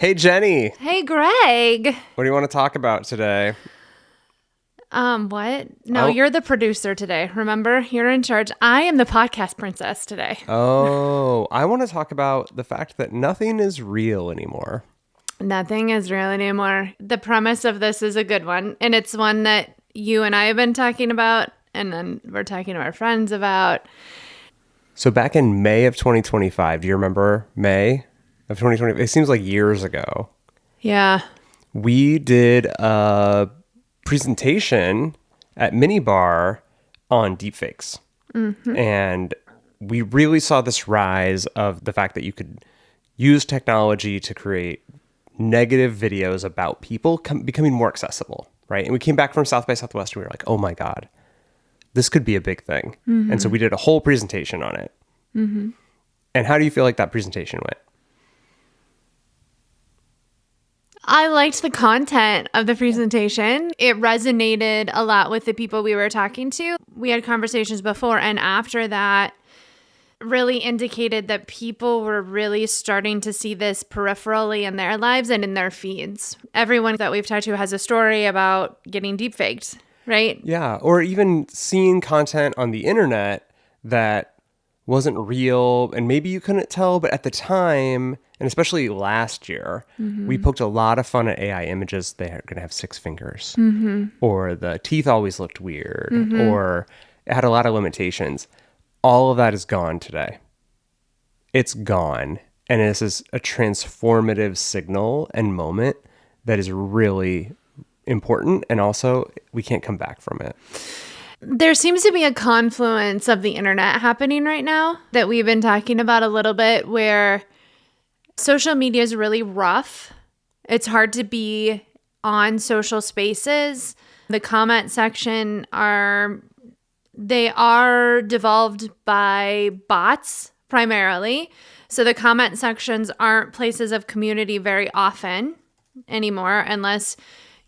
Hey, Jenny. Hey, Greg. What do you want to talk about today? What? No, Oh. you're the producer today. Remember? You're in charge. I am the podcast princess today. Oh, I want to talk about the fact that nothing is real anymore. Nothing is real anymore. The premise of this is a good one, and it's one that you and I have been talking about, and then we're talking to our friends about. So back in May of 2025, do you remember May of 2020? It seems like years ago. Yeah. We did a presentation at Minibar on deepfakes. Mm-hmm. And we really saw this rise of the fact that you could use technology to create negative videos about people becoming more accessible, right? And we came back from South by Southwest and we were like, oh my God, this could be a big thing. Mm-hmm. And so we did a whole presentation on it. Mm-hmm. And how do you feel like that presentation went? I liked the content of the presentation. It resonated a lot with the people we were talking to. We had conversations before and after that really indicated that people were really starting to see this peripherally in their lives and in their feeds. Everyone that we've talked to has a story about getting deepfaked, right? Yeah, or even seeing content on the internet that wasn't real and maybe you couldn't tell, but at the time, and especially last year, we poked a lot of fun at AI images. They're going to have 6 fingers, or the teeth always looked weird, or it had a lot of limitations. All of that is gone today. It's gone. And this is a transformative signal and moment that is really important. And also, we can't come back from it. There seems to be a confluence of the internet happening right now that we've been talking about a little bit, where social media is really rough. It's hard to be on social spaces. The comment section are devolved by bots primarily. So the comment sections aren't places of community very often anymore, unless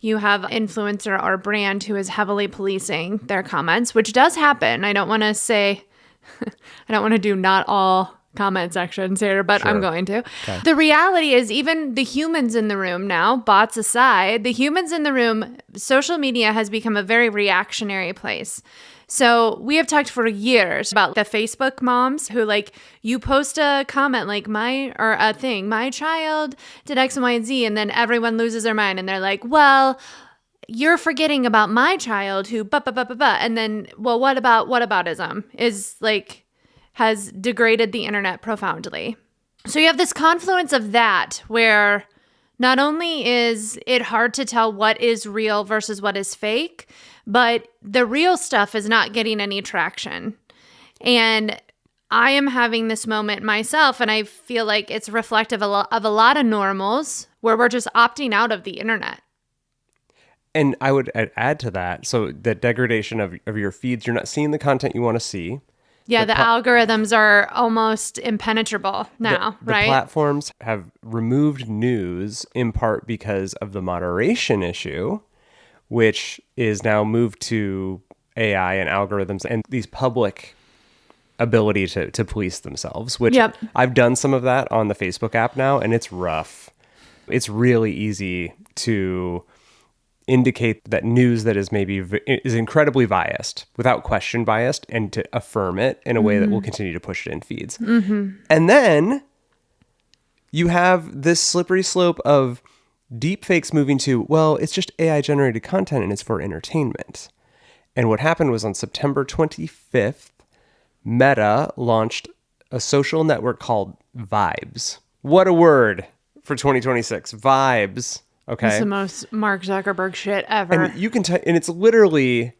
you have influencer or brand who is heavily policing their comments, which does happen. I don't want to do not all comment sections here, but sure. I'm going to. Okay. The reality is, even the humans in the room now, bots aside, the humans in the room, social media has become a very reactionary place. So we have talked for years about the Facebook moms who, like, you post a comment like my child did X, Y, and Z, and then everyone loses their mind and they're like, well, you're forgetting about my child who and then, well, what aboutism is like has degraded the internet profoundly. So you have this confluence of that where not only is it hard to tell what is real versus what is fake, but the real stuff is not getting any traction. And I am having this moment myself, and I feel like it's reflective of a lot of normals where we're just opting out of the internet. And I would add to that, so the degradation of your feeds, you're not seeing the content you want to see. Yeah, the algorithms are almost impenetrable now, right? The platforms have removed news in part because of the moderation issue, which is now moved to AI and algorithms and these public ability to police themselves, which I've done some of that on the Facebook app now, and it's rough. It's really easy to indicate that news that is is incredibly biased, without question biased, and to affirm it in a way that will continue to push it in feeds. Mm-hmm. And then you have this slippery slope of deepfakes moving to, well, it's just AI generated content and it's for entertainment. And what happened was on September 25th, Meta launched a social network called Vibes. What a word for 2026. Vibes. Okay. It's the most Mark Zuckerberg shit ever. And you can and it's literally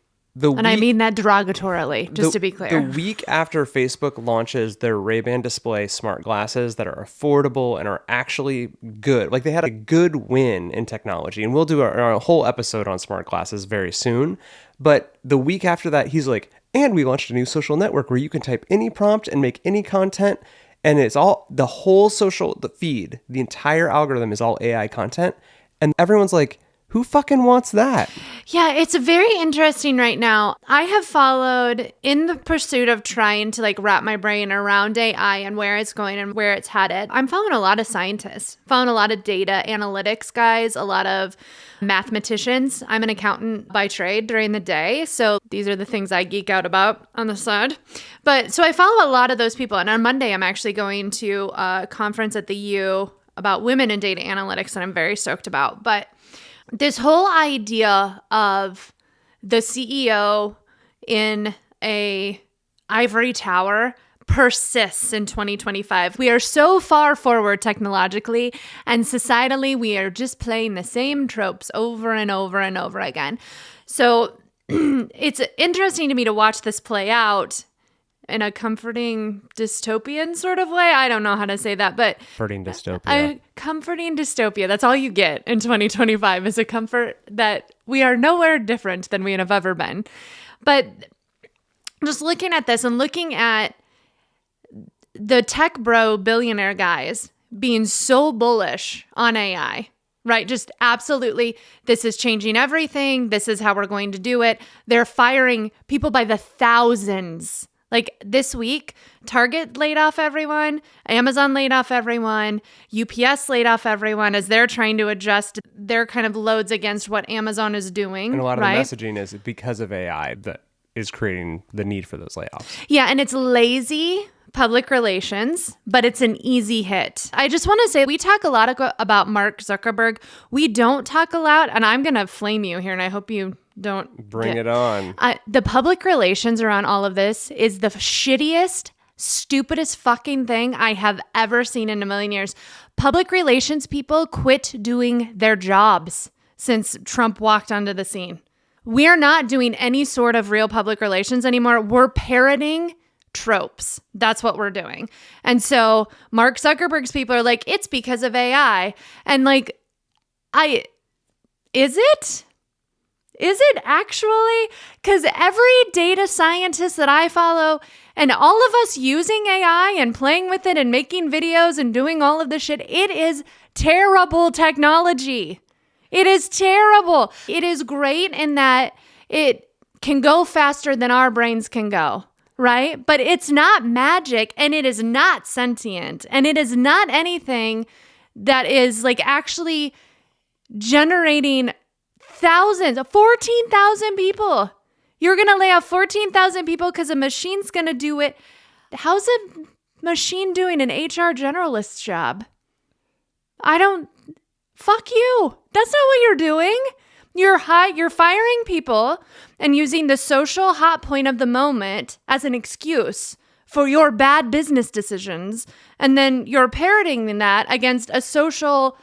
and I mean that derogatorily, just to be clear. The week after Facebook launches their Ray-Ban display smart glasses that are affordable and are actually good. Like, they had a good win in technology. And we'll do a whole episode on smart glasses very soon. But the week after that, he's like, and we launched a new social network where you can type any prompt and make any content. And it's all, the whole the feed, the entire algorithm is all AI content. And everyone's like, who fucking wants that? Yeah, it's very interesting right now. I have followed in the pursuit of trying to like wrap my brain around AI and where it's going and where it's headed. I'm following a lot of scientists, following a lot of data analytics guys, a lot of mathematicians. I'm an accountant by trade during the day, so these are the things I geek out about on the side. But so I follow a lot of those people, and on Monday I'm actually going to a conference at the U about women in data analytics that I'm very stoked about. But this whole idea of the CEO in a ivory tower persists in 2025. We are so far forward technologically and societally, we are just playing the same tropes over and over and over again. So it's interesting to me to watch this play out in a comforting dystopian sort of way. I don't know how to say that, but Comforting dystopia. Comforting dystopia. That's all you get in 2025 is a comfort that we are nowhere different than we have ever been. But just looking at this and looking at the tech bro billionaire guys being so bullish on AI, right? Just absolutely, this is changing everything. This is how we're going to do it. They're firing people by the thousands. Like this week, Target laid off everyone, Amazon laid off everyone, UPS laid off everyone as they're trying to adjust their kind of loads against what Amazon is doing. And a lot of right? the messaging is because of AI that is creating the need for those layoffs. Yeah, and it's lazy public relations, but it's an easy hit. I just want to say we talk a lot about Mark Zuckerberg. We don't talk a lot, and I'm going to flame you here, and I hope you don't Bring it on. The public relations around all of this is the shittiest, stupidest fucking thing I have ever seen in a million years. Public relations people quit doing their jobs since Trump walked onto the scene. We are not doing any sort of real public relations anymore. We're parroting tropes. That's what we're doing. And so Mark Zuckerberg's people are like, it's because of AI. And like, is it? Is it actually? Because every data scientist that I follow and all of us using AI and playing with it and making videos and doing all of this shit, it is terrible technology. It is terrible. It is great in that it can go faster than our brains can go, right? But it's not magic and it is not sentient and it is not anything that is like actually generating thousands, 14,000 people. You're going to lay off 14,000 people because a machine's going to do it. How's a machine doing an HR generalist's job? Fuck you. That's not what you're doing. You're firing people and using the social hot point of the moment as an excuse for your bad business decisions. And then you're parroting that against a social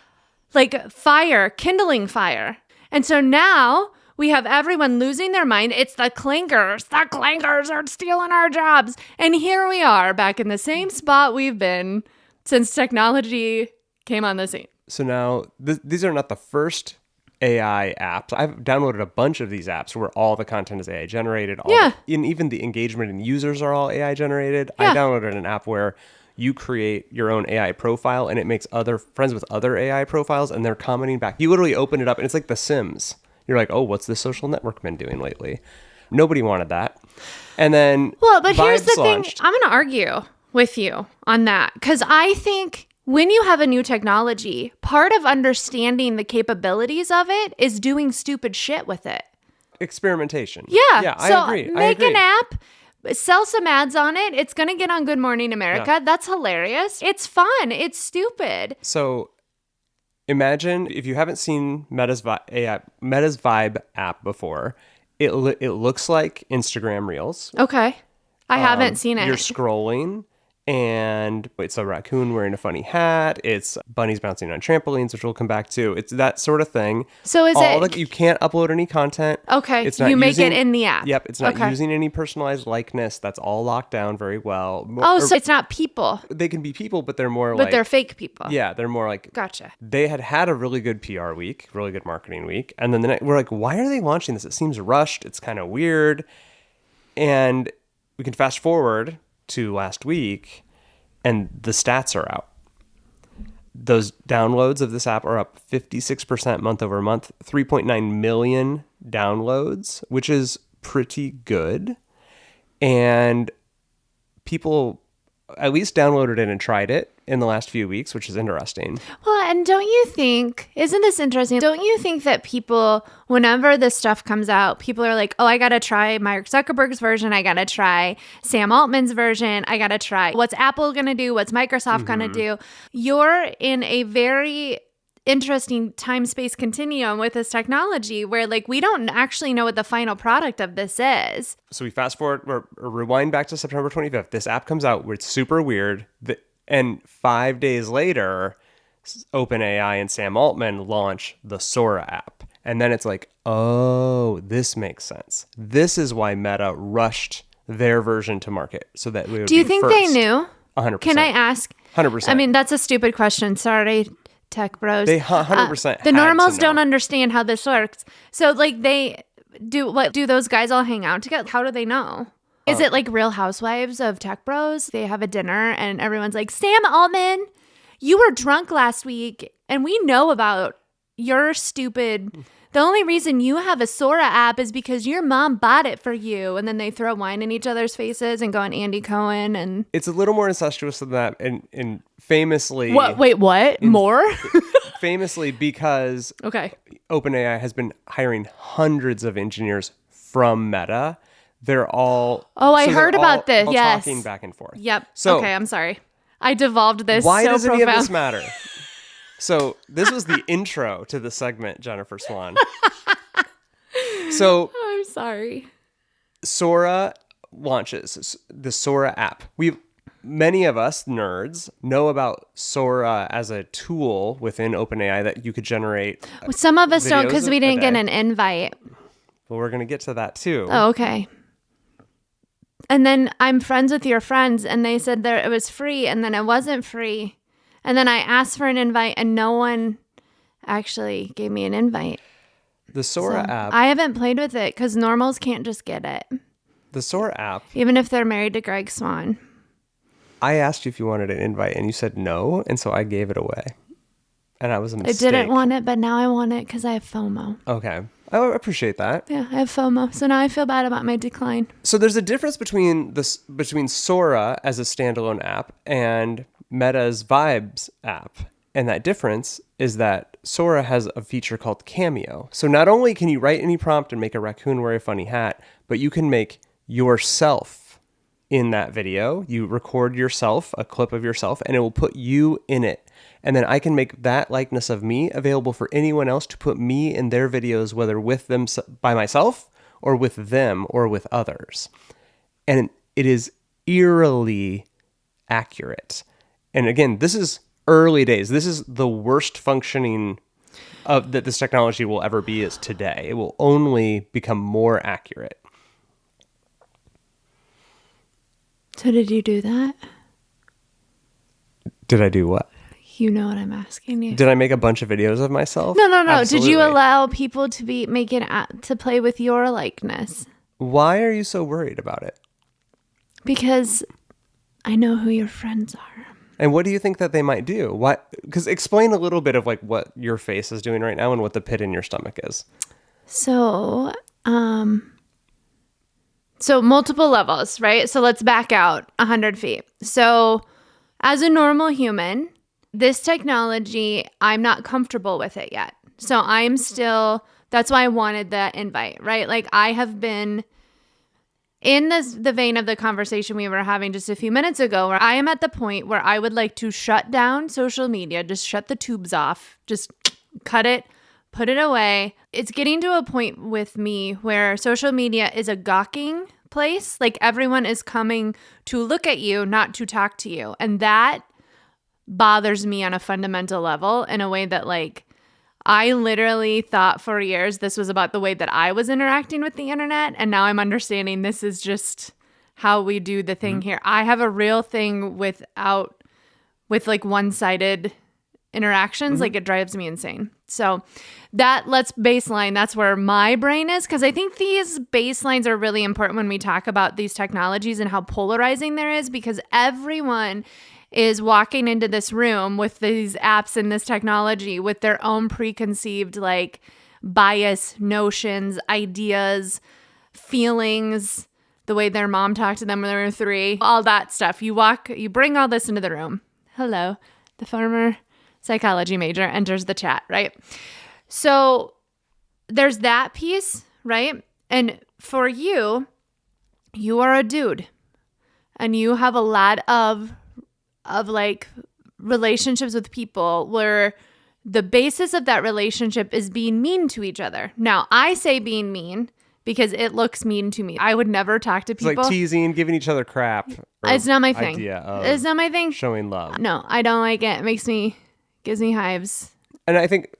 kindling fire. And so now we have everyone losing their mind. It's the clankers. The clankers are stealing our jobs. And here we are back in the same spot we've been since technology came on the scene. So now these are not the first AI apps. I've downloaded a bunch of these apps where all the content is AI generated. And even the engagement and users are all AI generated. Yeah. I downloaded an app where you create your own AI profile and it makes other friends with other AI profiles and they're commenting back. You literally open it up and it's like The Sims. You're like, oh, what's this social network been doing lately? Nobody wanted that. And then but here's the thing. I'm going to argue with you on that because I think when you have a new technology, part of understanding the capabilities of it is doing stupid shit with it. Experimentation. Yeah. I agree. Make an app. Sell some ads on it. It's going to get on Good Morning America. Yeah. That's hilarious. It's fun. It's stupid. So imagine if you haven't seen Meta's Vibe app before, it looks like Instagram Reels. Okay. I haven't seen it. You're scrolling and it's a raccoon wearing a funny hat. It's bunnies bouncing on trampolines, which we'll come back to. It's that sort of thing. So you can't upload any content. Okay. It's not make it in the app. Yep. It's not using any personalized likeness. That's all locked down very well. So it's not people. They can be people, but they're more But they're fake people. Yeah. They're more like. Gotcha. They had a really good PR week, really good marketing week. And then we're like, why are they launching this? It seems rushed. It's kind of weird. And we can fast forward to last week and the stats are out. those downloads of this app are up 56% month over month, 3.9 million downloads, which is pretty good. And people at least downloaded it and tried it in the last few weeks, which is interesting. Well, and don't you think, isn't this interesting? Don't you think that people, whenever this stuff comes out, people are like, oh, I got to try Mark Zuckerberg's version. I got to try Sam Altman's version. I got to try what's Apple going to do? What's Microsoft going to do? You're in a very interesting time-space continuum with this technology where like we don't actually know what the final product of this is. So we fast forward or rewind back to September 25th. This app comes out where it's super weird. And 5 days later, OpenAI and Sam Altman launch the Sora app. And then it's like, oh, this makes sense. This is why Meta rushed their version to market so that we would Do you be think first. they knew? 100%. Can I ask? 100%. I mean, that's a stupid question. Sorry, tech bros. They 100% the had normals to know. don't understand how this works. So like they do, what do those guys all hang out together? How do they know? Is it like Real Housewives of Tech Bros? They have a dinner and everyone's like, Sam Altman, you were drunk last week and we know about your stupid. The only reason you have a Sora app is because your mom bought it for you. And then they throw wine in each other's faces and go on Andy Cohen. And It's a little more incestuous than that. And famously... what? Wait, what? More? Famously because Okay. OpenAI has been hiring hundreds of engineers from Meta. They're all... Oh, I so heard they're about this. all Yes. talking back and forth. Yep. So okay, I'm sorry. I devolved this why so does any profound. of this matter? So this was the intro to the segment, Jennifer Swan. So I'm sorry. Sora launches, the Sora app. Many of us nerds know about Sora as a tool within OpenAI that you could generate. Some of us don't because videos we a didn't get day. an invite. Well, we're going to get to that too. Oh, okay. And then I'm friends with your friends and they said that it was free and then it wasn't free. And then I asked for an invite and no one actually gave me an invite. The Sora app. I haven't played with it because normals can't just get it, The Sora app. even if they're married to Greg Swan. I asked you if you wanted an invite and you said no, and so I gave it away. And I was a I mistake. didn't want it, but now I want it because I have FOMO. Okay. I appreciate that. Yeah, I have FOMO. So now I feel bad about my decline. So there's a difference between Sora as a standalone app and Meta's Vibes app. And that difference is that Sora has a feature called Cameo. So not only can you write any prompt and make a raccoon wear a funny hat, but you can make yourself in that video. You record yourself, a clip of yourself, and it will put you in it. And then I can make that likeness of me available for anyone else to put me in their videos, whether with them by myself or with them or with others. And it is eerily accurate. And again, this is early days. This is the worst functioning of that this technology will ever be is today. It will only become more accurate. So did you do that? Did I do what? You know what I'm asking you. Did I make a bunch of videos of myself? No. Absolutely. Did you allow people to to play with your likeness? Why are you so worried about it? Because I know who your friends are. And what do you think that they might do? What? Because explain a little bit of like what your face is doing right now and what the pit in your stomach is. So multiple levels, right? So let's back out 100 feet. So as a normal human, this technology, I'm not comfortable with it yet. So that's why I wanted that invite, right? Like I have been in the vein of the conversation we were having just a few minutes ago, where I am at the point where I would like to shut down social media, just shut the tubes off, just cut it, put it away. It's getting to a point with me where social media is a gawking place. Like everyone is coming to look at you, not to talk to you. And that bothers me on a fundamental level in a way that like I literally thought for years this was about the way that I was interacting with the internet. And now I'm understanding this is just how we do the thing here. I have a real thing with like one-sided interactions. Like it drives me insane. So let's baseline. That's where my brain is. Cause I think these baselines are really important when we talk about these technologies and how polarizing there is, because everyone is walking into this room with these apps and this technology with their own preconceived like bias, notions, ideas, feelings, the way their mom talked to them when they were 3, all that stuff. You bring all this into the room. Hello, the former psychology major enters the chat, right? So there's that piece, right? And for you are a dude and you have a lot of like relationships with people where the basis of that relationship is being mean to each other. Now, I say being mean because it looks mean to me. I would never talk to people. It's like teasing, giving each other crap. It's not my thing. It's not my thing. Showing love. No, I don't like it. It gives me hives. And I think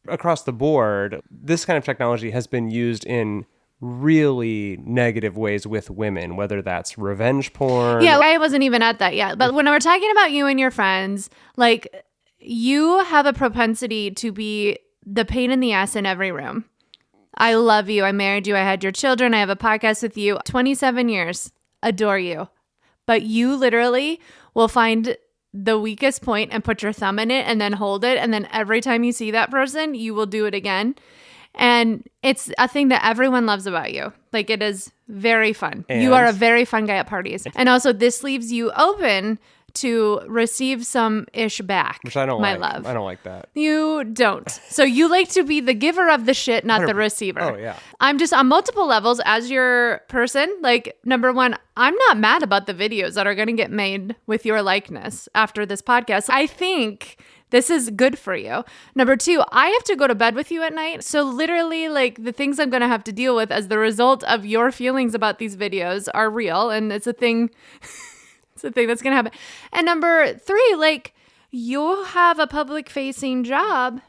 across the board, this kind of technology has been used in really negative ways with women, whether that's revenge porn. Yeah, I wasn't even at that yet. But when we're talking about you and your friends, like you have a propensity to be the pain in the ass in every room. I love you. I married you. I had your children. I have a podcast with you. 27 years. Adore you. But you literally will find the weakest point and put your thumb in it and then hold it. And then every time you see that person, you will do it again. And it's a thing that everyone loves about you. Like it is very fun. You are a very fun guy at parties. And also this leaves you open to receive some ish back. Which I don't my like. love. I don't like that. You don't. So you like to be the giver of the shit, not the receiver. Oh, yeah. I'm just on multiple levels as your person. Like, number one, I'm not mad about the videos that are going to get made with your likeness after this podcast. I think this is good for you. Number two, I have to go to bed with you at night. So literally, like, the things I'm going to have to deal with as the result of your feelings about these videos are real. And it's a thing. It's a thing that's going to happen. And number three, like, you have a public facing job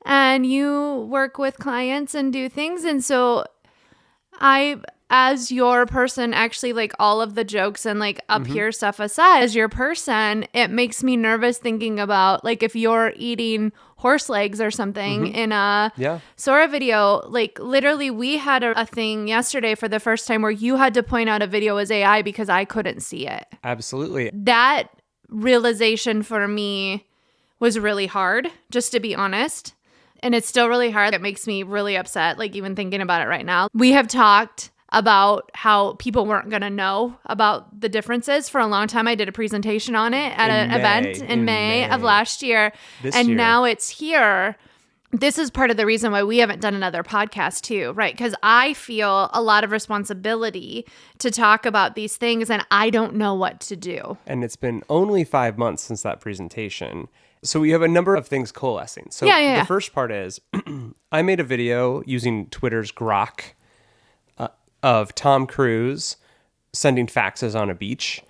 and you work with clients and do things. And so I, as your person, actually, like, all of the jokes and like up here stuff aside, as your person, it makes me nervous thinking about like if you're eating horse legs or something in a Sora video. Like literally we had a thing yesterday for the first time where you had to point out a video was AI because I couldn't see it. Absolutely. That realization for me was really hard, just to be honest. And it's still really hard. It makes me really upset, like even thinking about it right now. We have talked about how people weren't going to know about the differences for a long time. I did a presentation on it at an event in May of last year. Now it's here. This is part of the reason why we haven't done another podcast too, right? Because I feel a lot of responsibility to talk about these things and I don't know what to do. And it's been only 5 months since that presentation. So we have a number of things coalescing. So the first part is I made a video using Twitter's Grok of Tom Cruise sending faxes on a beach.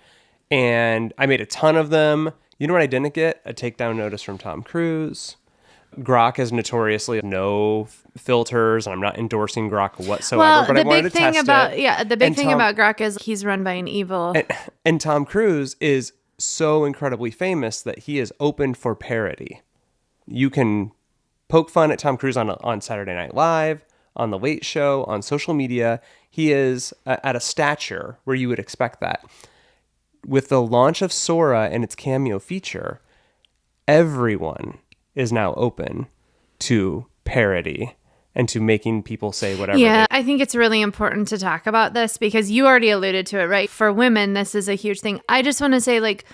And I made a ton of them. You know what I didn't get? A takedown notice from Tom Cruise. Grok is notoriously no filters, and I'm not endorsing Grok whatsoever. Well, but I wanted to test it. The big thing about Grok is he's run by an evil. And Tom Cruise is so incredibly famous that he is open for parody. You can poke fun at Tom Cruise on Saturday Night Live, on The Late Show, on social media. He is at a stature where you would expect that. With the launch of Sora and its cameo feature, everyone is now open to parody and to making people say whatever. Yeah, I think it's really important to talk about this because you already alluded to it, right? For women, this is a huge thing. I just want to say, like,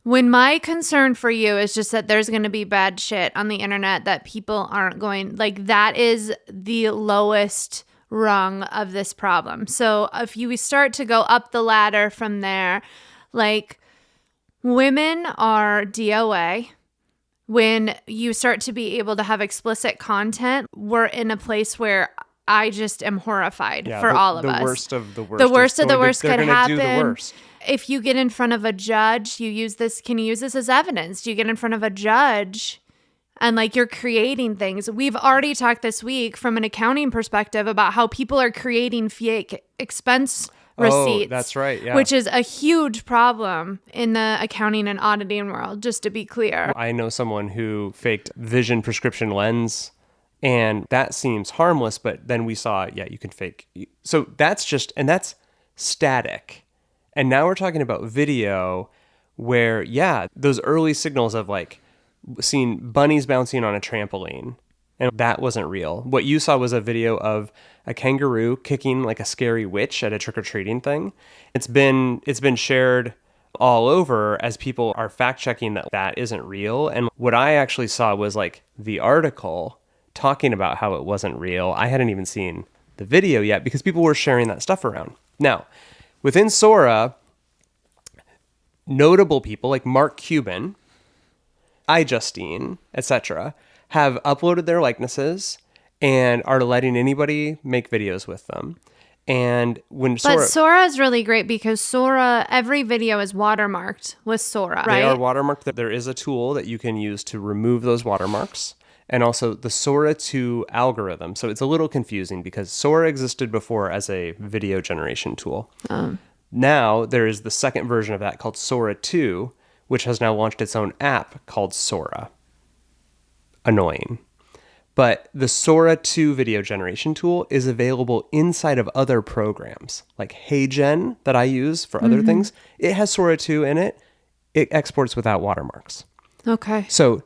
when my concern for you is just that there's going to be bad shit on the internet that people aren't going, like, that is the lowest rung of this problem. So if you start to go up the ladder from there, like, women are DOA. When you start to be able to have explicit content, we're in a place where I just am horrified for all of us. The worst of the worst. The worst of the worst could happen. Do the worst. If you get in front of a judge, can you use this as evidence? Do you get in front of a judge and like you're creating things? We've already talked this week from an accounting perspective about how people are creating fake expense receipts. Oh, that's right. Yeah. Which is a huge problem in the accounting and auditing world, just to be clear. I know someone who faked vision prescription lens, and that seems harmless, but then we saw, you can fake. So that's static. And now we're talking about video where, yeah, those early signals of like seeing bunnies bouncing on a trampoline, and that wasn't real. What you saw was a video of a kangaroo kicking like a scary witch at a trick-or-treating thing. It's been shared all over as people are fact-checking that isn't real. And what I actually saw was like the article talking about how it wasn't real. I hadn't even seen the video yet because people were sharing that stuff around. Now, within Sora, notable people like Mark Cuban, iJustine, etc., have uploaded their likenesses and are letting anybody make videos with them. And when But Sora is really great because Sora, every video is watermarked with Sora, right? They are watermarked. There is a tool that you can use to remove those watermarks. And also the Sora 2 algorithm. So it's a little confusing because Sora existed before as a video generation tool. Now there is the second version of that called Sora 2, which has now launched its own app called Sora. Annoying. But the Sora 2 video generation tool is available inside of other programs like HeyGen that I use for other things. It has Sora 2 in it. It exports without watermarks. Okay. So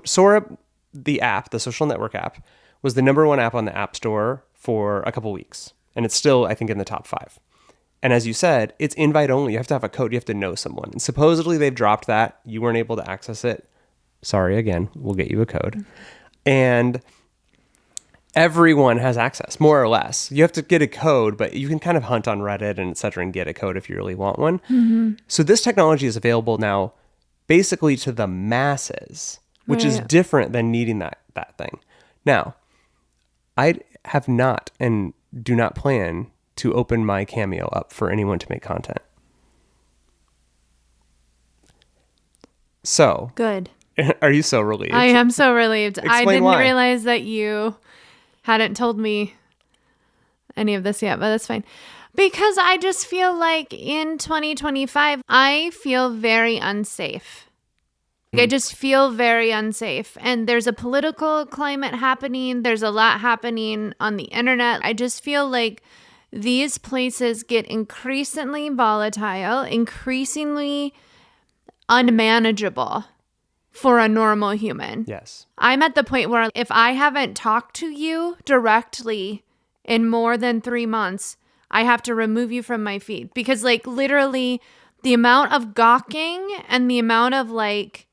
Sora, the app, the social network app, was the #1 app on the App Store for a couple weeks. And it's still, I think, in the top 5. And as you said, it's invite only. You have to have a code. You have to know someone. And supposedly they've dropped that. You weren't able to access it. Sorry, again, we'll get you a code. And everyone has access, more or less. You have to get a code, but you can kind of hunt on Reddit and et cetera and get a code if you really want one. So this technology is available now basically to the masses, which is different than needing that thing. Now, I have not and do not plan to open my Cameo up for anyone to make content. So. Good. Are you so relieved? I am so relieved. I didn't why. realize that you hadn't told me any of this yet, but that's fine. Because I just feel like in 2025, I feel very unsafe. I just feel very unsafe. And there's a political climate happening. There's a lot happening on the internet. I just feel like these places get increasingly volatile, increasingly unmanageable for a normal human. Yes. I'm at the point where if I haven't talked to you directly in more than 3 months, I have to remove you from my feed because like literally the amount of gawking and the amount of like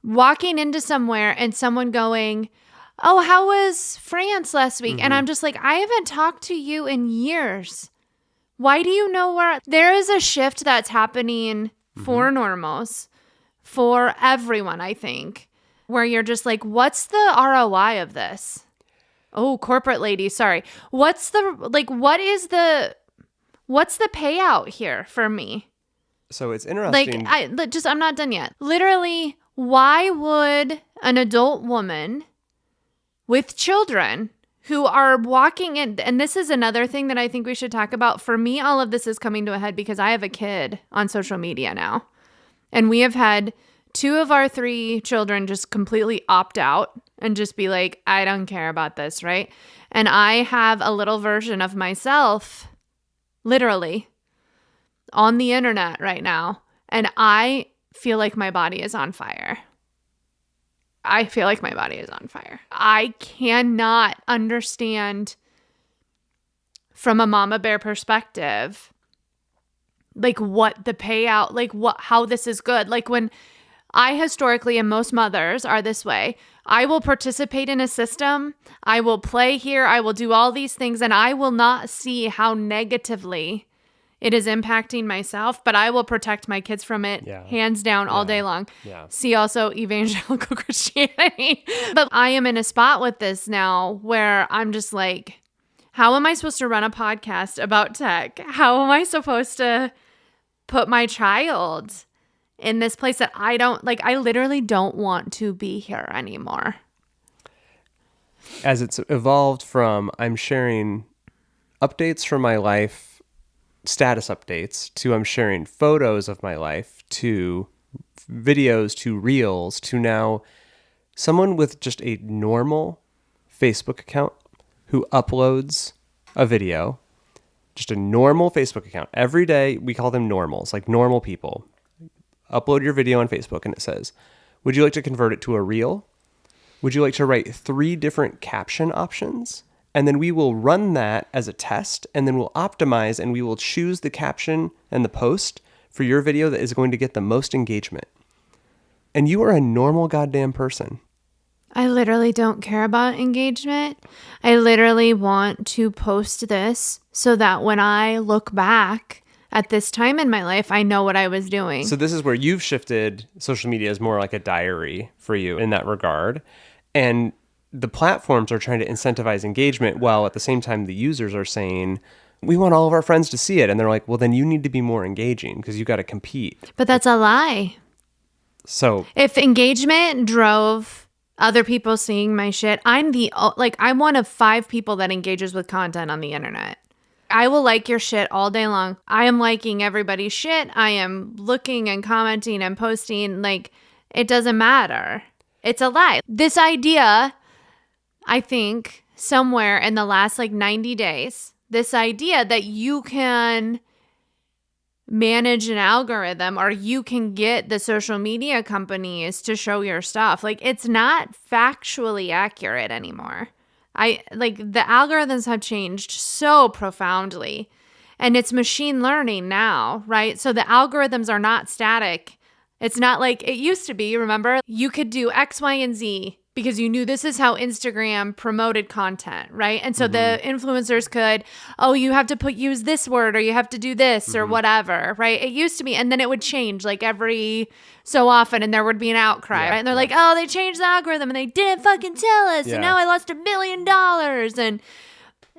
walking into somewhere and someone going, "Oh, how was France last week?" And I'm just like, I haven't talked to you in years. Why do you know where? There is a shift that's happening for normals, for everyone, I think, where you're just like, what's the ROI of this? Oh, corporate lady, sorry. What's the payout here for me? So it's interesting. Like, I'm not done yet. Literally, why would an adult woman with children who are walking in, and this is another thing that I think we should talk about. For me, all of this is coming to a head because I have a kid on social media now. And we have had 2 of our 3 children just completely opt out and just be like, I don't care about this, right? And I have a little version of myself, literally, on the internet right now. And I feel like my body is on fire. I feel like my body is on fire. I cannot understand from a mama bear perspective, like what the payout, like how this is good. Like when I historically, and most mothers are this way, I will participate in a system. I will play here. I will do all these things and I will not see how negatively it is impacting myself, but I will protect my kids from it hands down all day long. Yeah. See also evangelical Christianity. But I am in a spot with this now where I'm just like, how am I supposed to run a podcast about tech? How am I supposed to put my child in this place that I don't like? I literally don't want to be here anymore. As it's evolved from I'm sharing updates from my life, status updates, to I'm sharing photos of my life, to videos, to reels, to now someone with just a normal Facebook account who uploads a video, just a normal Facebook account. Every day we call them normals, like normal people. upload your video on Facebook and it says, would you like to convert it to a reel? Would you like to write 3 different caption options? And then we will run that as a test, and then we'll optimize and we will choose the caption and the post for your video that is going to get the most engagement. And you are a normal goddamn person. I literally don't care about engagement. I literally want to post this so that when I look back at this time in my life, I know what I was doing. So this is where you've shifted. Social media is more like a diary for you in that regard. And the platforms are trying to incentivize engagement while at the same time the users are saying, we want all of our friends to see it. And they're like, well, then you need to be more engaging because you got to compete. But that's a lie. So if engagement drove other people seeing my shit, I'm one of 5 people that engages with content on the internet. I will like your shit all day long. I am liking everybody's shit. I am looking and commenting and posting. Like, it doesn't matter. It's a lie. This idea, I think, somewhere in the last 90 days, this idea that you can manage an algorithm or you can get the social media companies to show your stuff, it's not factually accurate anymore. The algorithms have changed so profoundly, and it's machine learning now, right? So the algorithms are not static. It's not like it used to be. Remember, you could do X, Y, and Z because you knew this is how Instagram promoted content, right? And so the influencers could, you have to use this word or you have to do this or whatever, right? It used to be, and then it would change every so often and there would be an outcry, right? And they're like, they changed the algorithm and they didn't fucking tell us and now I lost $1 billion. And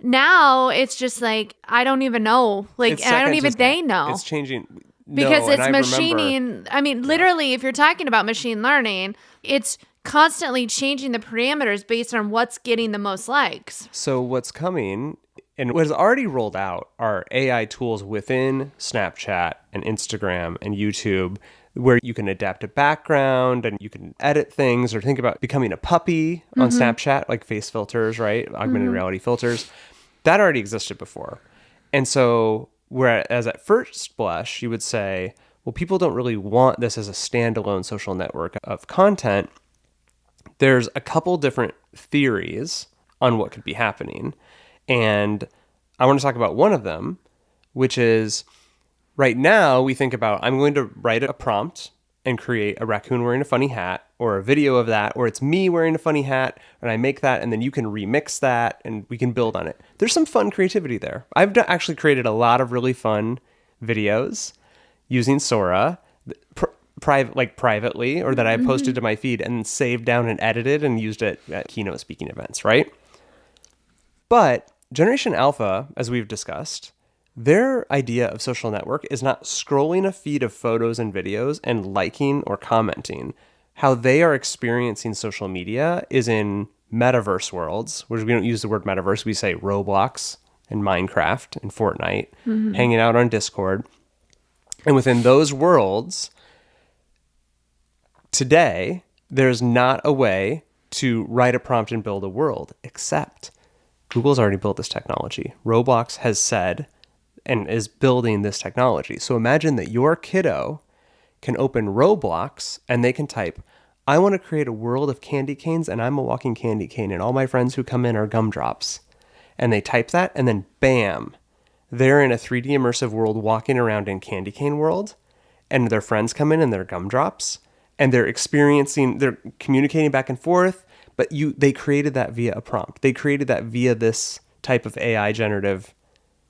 now it's just I don't even know. And I don't even, they know. It's changing. Because it's machining. I mean, literally, if you're talking about machine learning, it's constantly changing the parameters based on what's getting the most likes. So what's coming and what is already rolled out are AI tools within Snapchat and Instagram and YouTube where you can adapt a background and you can edit things or think about becoming a puppy on Snapchat, like face filters, right? Augmented reality filters. That already existed before. And so whereas at first blush, you would say, well, people don't really want this as a standalone social network of content. There's a couple different theories on what could be happening. And I want to talk about one of them, which is right now we think about, I'm going to write a prompt and create a raccoon wearing a funny hat or a video of that, or it's me wearing a funny hat and I make that and then you can remix that and we can build on it. There's some fun creativity there. I've actually created a lot of really fun videos using Sora privately or that I posted to my feed and saved down and edited and used it at keynote speaking events, right? But Generation Alpha, as we've discussed, their idea of social network is not scrolling a feed of photos and videos and liking or commenting. How they are experiencing social media is in metaverse worlds, which we don't use the word metaverse. We say Roblox and Minecraft and Fortnite, hanging out on Discord. And within those worlds, today, there's not a way to write a prompt and build a world, except Google's already built this technology. Roblox has said and is building this technology. So imagine that your kiddo can open Roblox and they can type, I want to create a world of candy canes and I'm a walking candy cane and all my friends who come in are gumdrops. And they type that and then bam, they're in a 3D immersive world walking around in candy cane world and their friends come in and they're gumdrops and they're communicating back and forth, but they created that via a prompt. They created that via this type of AI generative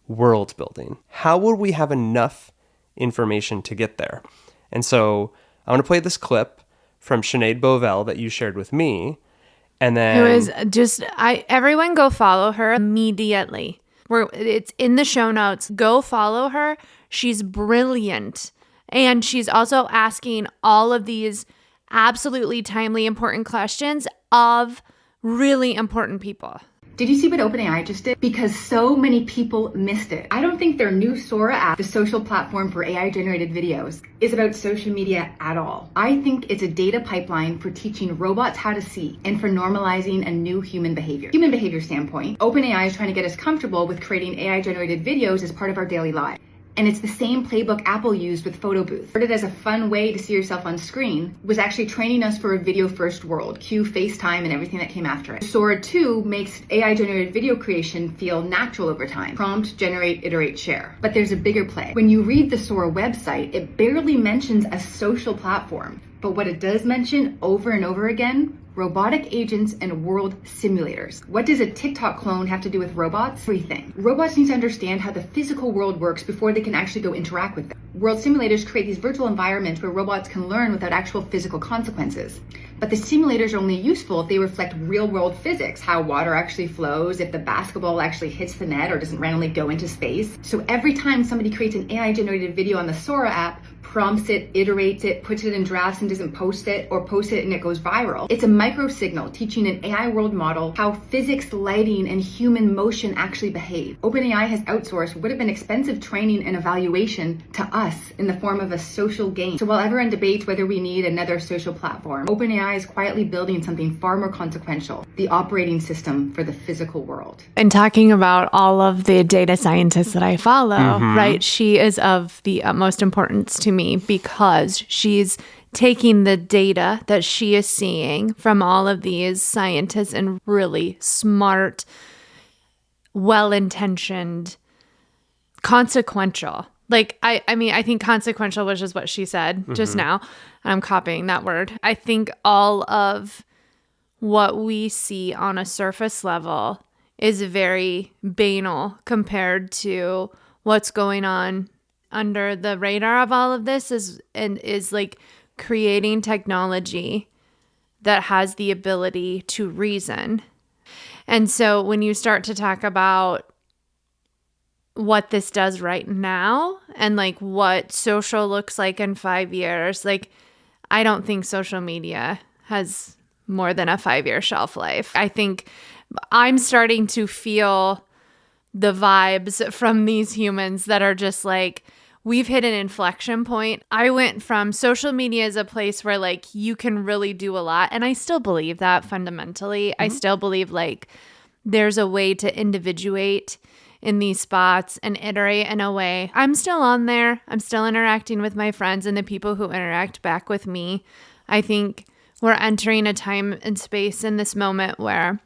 world building. How would we have enough information to get there? And so I want to play this clip from Sinead Bovell that you shared with me. And then it was just, everyone go follow her immediately. It's in the show notes. Go follow her. She's brilliant. And she's also asking all of these absolutely timely, important questions of really important people. Did you see what OpenAI just did? Because so many people missed it. I don't think their new Sora app, the social platform for AI-generated videos, is about social media at all. I think it's a data pipeline for teaching robots how to see and for normalizing a new human behavior. Human behavior standpoint, OpenAI is trying to get us comfortable with creating AI-generated videos as part of our daily life. And it's the same playbook Apple used with Photo Booth. Started as a fun way to see yourself on screen, was actually training us for a video-first world, cue FaceTime and everything that came after it. Sora 2 makes AI-generated video creation feel natural over time. Prompt, generate, iterate, share. But there's a bigger play. When you read the Sora website, it barely mentions a social platform. But what it does mention over and over again, robotic agents and world simulators. What does a TikTok clone have to do with robots? Everything. Robots need to understand how the physical world works before they can actually go interact with them. World simulators create these virtual environments where robots can learn without actual physical consequences. But the simulators are only useful if they reflect real world physics, how water actually flows, if the basketball actually hits the net or doesn't randomly go into space. So every time somebody creates an AI generated video on the Sora app, prompts it, iterates it, puts it in drafts and doesn't post it, or posts it and it goes viral. It's a micro signal teaching an AI world model how physics, lighting, and human motion actually behave. OpenAI has outsourced what would have been expensive training and evaluation to us in the form of a social game. So while everyone debates whether we need another social platform, OpenAI is quietly building something far more consequential, the operating system for the physical world. And talking about all of the data scientists that I follow, right? She is of the utmost importance to me because she's taking the data that she is seeing from all of these scientists and really smart, well-intentioned, consequential. Like, I mean, I think consequential was just what she said just now. I'm copying that word. I think all of what we see on a surface level is very banal compared to what's going on under the radar of all of this is like creating technology that has the ability to reason. And so when you start to talk about what this does right now and like what social looks like in 5 years, like I don't think social media has more than a 5-year shelf life. I think I'm starting to feel the vibes from these humans that are just like, we've hit an inflection point. I went from social media as a place where like you can really do a lot. And I still believe that fundamentally. I still believe like there's a way to individuate in these spots and iterate in a way. I'm still on there. I'm still interacting with my friends and the people who interact back with me. I think we're entering a time and space in this moment where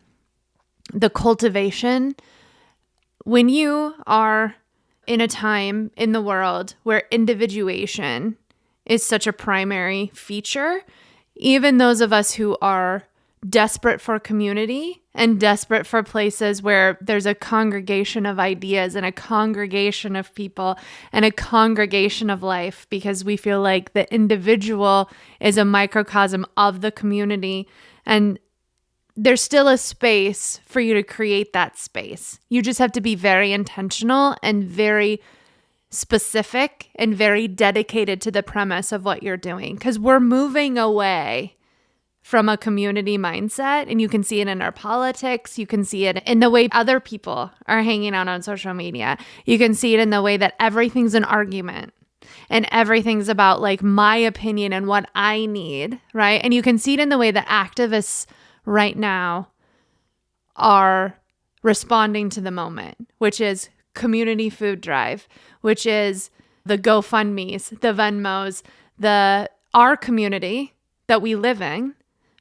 the cultivation, when you are in a time in the world where individuation is such a primary feature, even those of us who are desperate for community and desperate for places where there's a congregation of ideas and a congregation of people and a congregation of life, because we feel like the individual is a microcosm of the community, and there's still a space for you to create that space. You just have to be very intentional and very specific and very dedicated to the premise of what you're doing, because we're moving away from a community mindset, and you can see it in our politics. You can see it in the way other people are hanging out on social media. You can see it in the way that everything's an argument and everything's about like my opinion and what I need, right? And you can see it in the way that activists right now are responding to the moment, which is community food drive, which is the GoFundMes, the Venmos, our community that we live in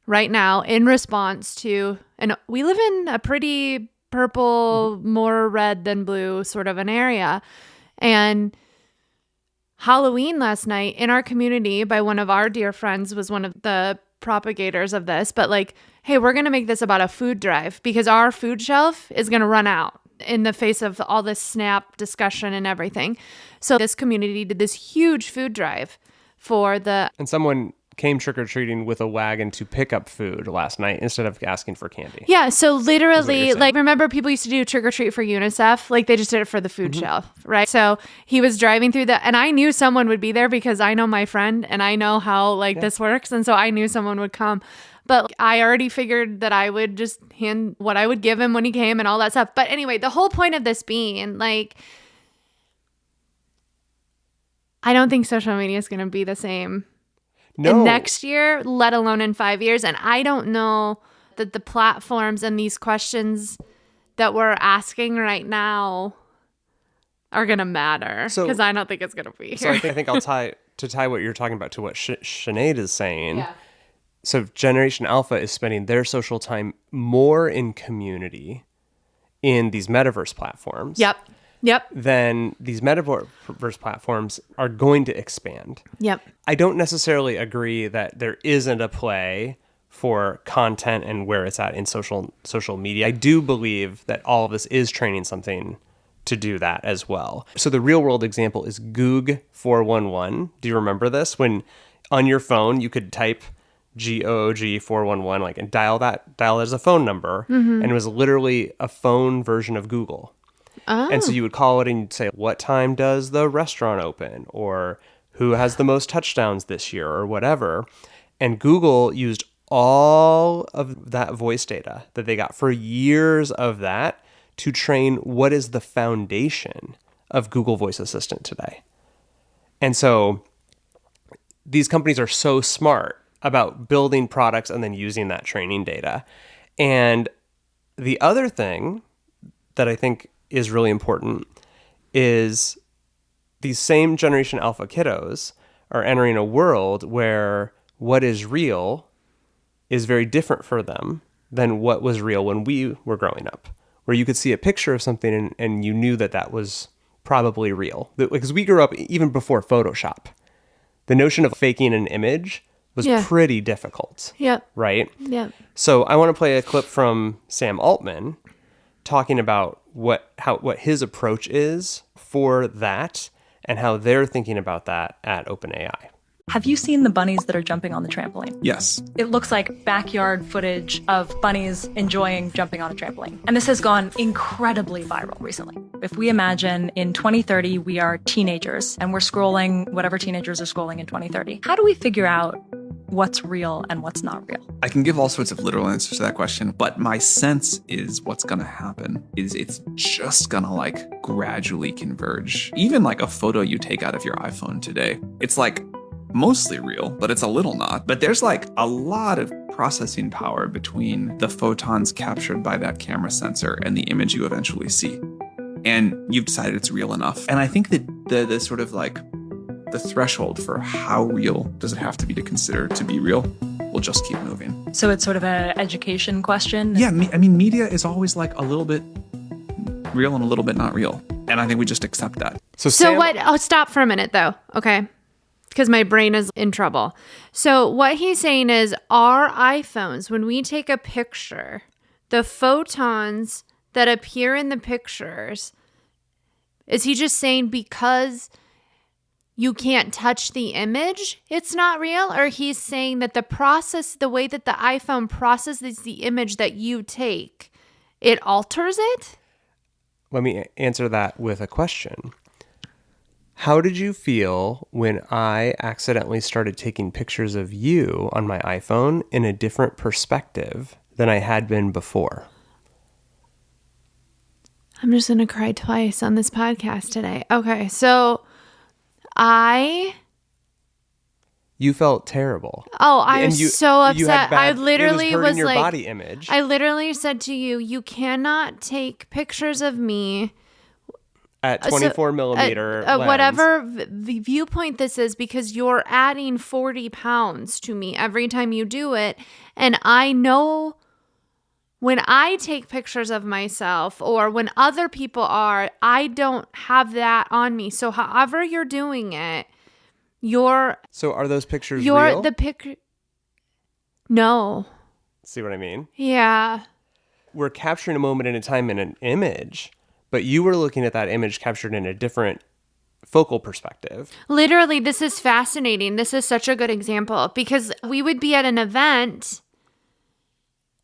right now in response to, and we live in a pretty purple, more red than blue sort of an area. And Halloween last night in our community by one of our dear friends was one of the propagators of this, but like, hey, we're going to make this about a food drive because our food shelf is going to run out in the face of all this SNAP discussion and everything. So this community did this huge food drive and someone came trick-or-treating with a wagon to pick up food last night instead of asking for candy. Yeah, so literally, like, remember people used to do trick-or-treat for UNICEF? Like, they just did it for the food shelf, right? So he was driving through and I knew someone would be there because I know my friend and I know how, this works. And so I knew someone would come. But I already figured that I would just hand what I would give him when he came and all that stuff. But anyway, the whole point of this being, like, I don't think social media is going to be the same in next year, let alone in 5 years. And I don't know that the platforms and these questions that we're asking right now are going to matter because I don't think it's going to be here. So I think I'll tie what you're talking about to what Sinead is saying. Yeah. So Generation Alpha is spending their social time more in community in these metaverse platforms. Yep. Then these metaverse platforms are going to expand. Yep. I don't necessarily agree that there isn't a play for content and where it's at in social media. I do believe that all of this is training something to do that as well. So the real world example is Goog 411. Do you remember this? When on your phone you could type GOOG 411 and dial as a phone number, and it was literally a phone version of Google. Oh. And so you would call it and you'd say, what time does the restaurant open? Or who has the most touchdowns this year or whatever. And Google used all of that voice data that they got for years of that to train what is the foundation of Google Voice Assistant today. And so these companies are so smart about building products and then using that training data. And the other thing that I think is really important is these same Generation Alpha kiddos are entering a world where what is real is very different for them than what was real when we were growing up, where you could see a picture of something and you knew that was probably real. Because we grew up even before Photoshop. The notion of faking an image was pretty difficult. Yep. Right? Yep. So I want to play a clip from Sam Altman talking about what his approach is for that and how they're thinking about that at OpenAI. Have you seen the bunnies that are jumping on the trampoline? Yes. It looks like backyard footage of bunnies enjoying jumping on a trampoline. And this has gone incredibly viral recently. If we imagine in 2030, we are teenagers and we're scrolling whatever teenagers are scrolling in 2030. How do we figure out what's real and what's not real? I can give all sorts of literal answers to that question, but my sense is what's going to happen is it's just going to gradually converge. Even a photo you take out of your iPhone today, it's mostly real, but it's a little not. But there's a lot of processing power between the photons captured by that camera sensor and the image you eventually see. And you've decided it's real enough. And I think that the sort of the threshold for how real does it have to be to consider to be real will just keep moving. So it's sort of an education question? Yeah, media is always a little bit real and a little bit not real. And I think we just accept that. So what? Oh, stop for a minute though. Okay. Because my brain is in trouble. So what he's saying is our iPhones, when we take a picture, the photons that appear in the pictures, is he just saying because you can't touch the image, it's not real? Or he's saying that the way that the iPhone processes the image that you take, it alters it? Let me answer that with a question. How did you feel when I accidentally started taking pictures of you on my iPhone in a different perspective than I had been before? I'm just going to cry twice on this podcast today. Okay, so You felt terrible. Oh, I was so upset. I literally it was hurting was your like, body image. I literally said to you, you cannot take pictures of me at 24 millimeter lens. Whatever viewpoint this is, because you're adding 40 pounds to me every time you do it. And I know when I take pictures of myself or when other people are, I don't have that on me. So however you're doing it, So are those pictures real? The picture. No. See what I mean? Yeah. We're capturing a moment in a time in an image, but you were looking at that image captured in a different focal perspective. Literally, this is fascinating. This is such a good example because we would be at an event.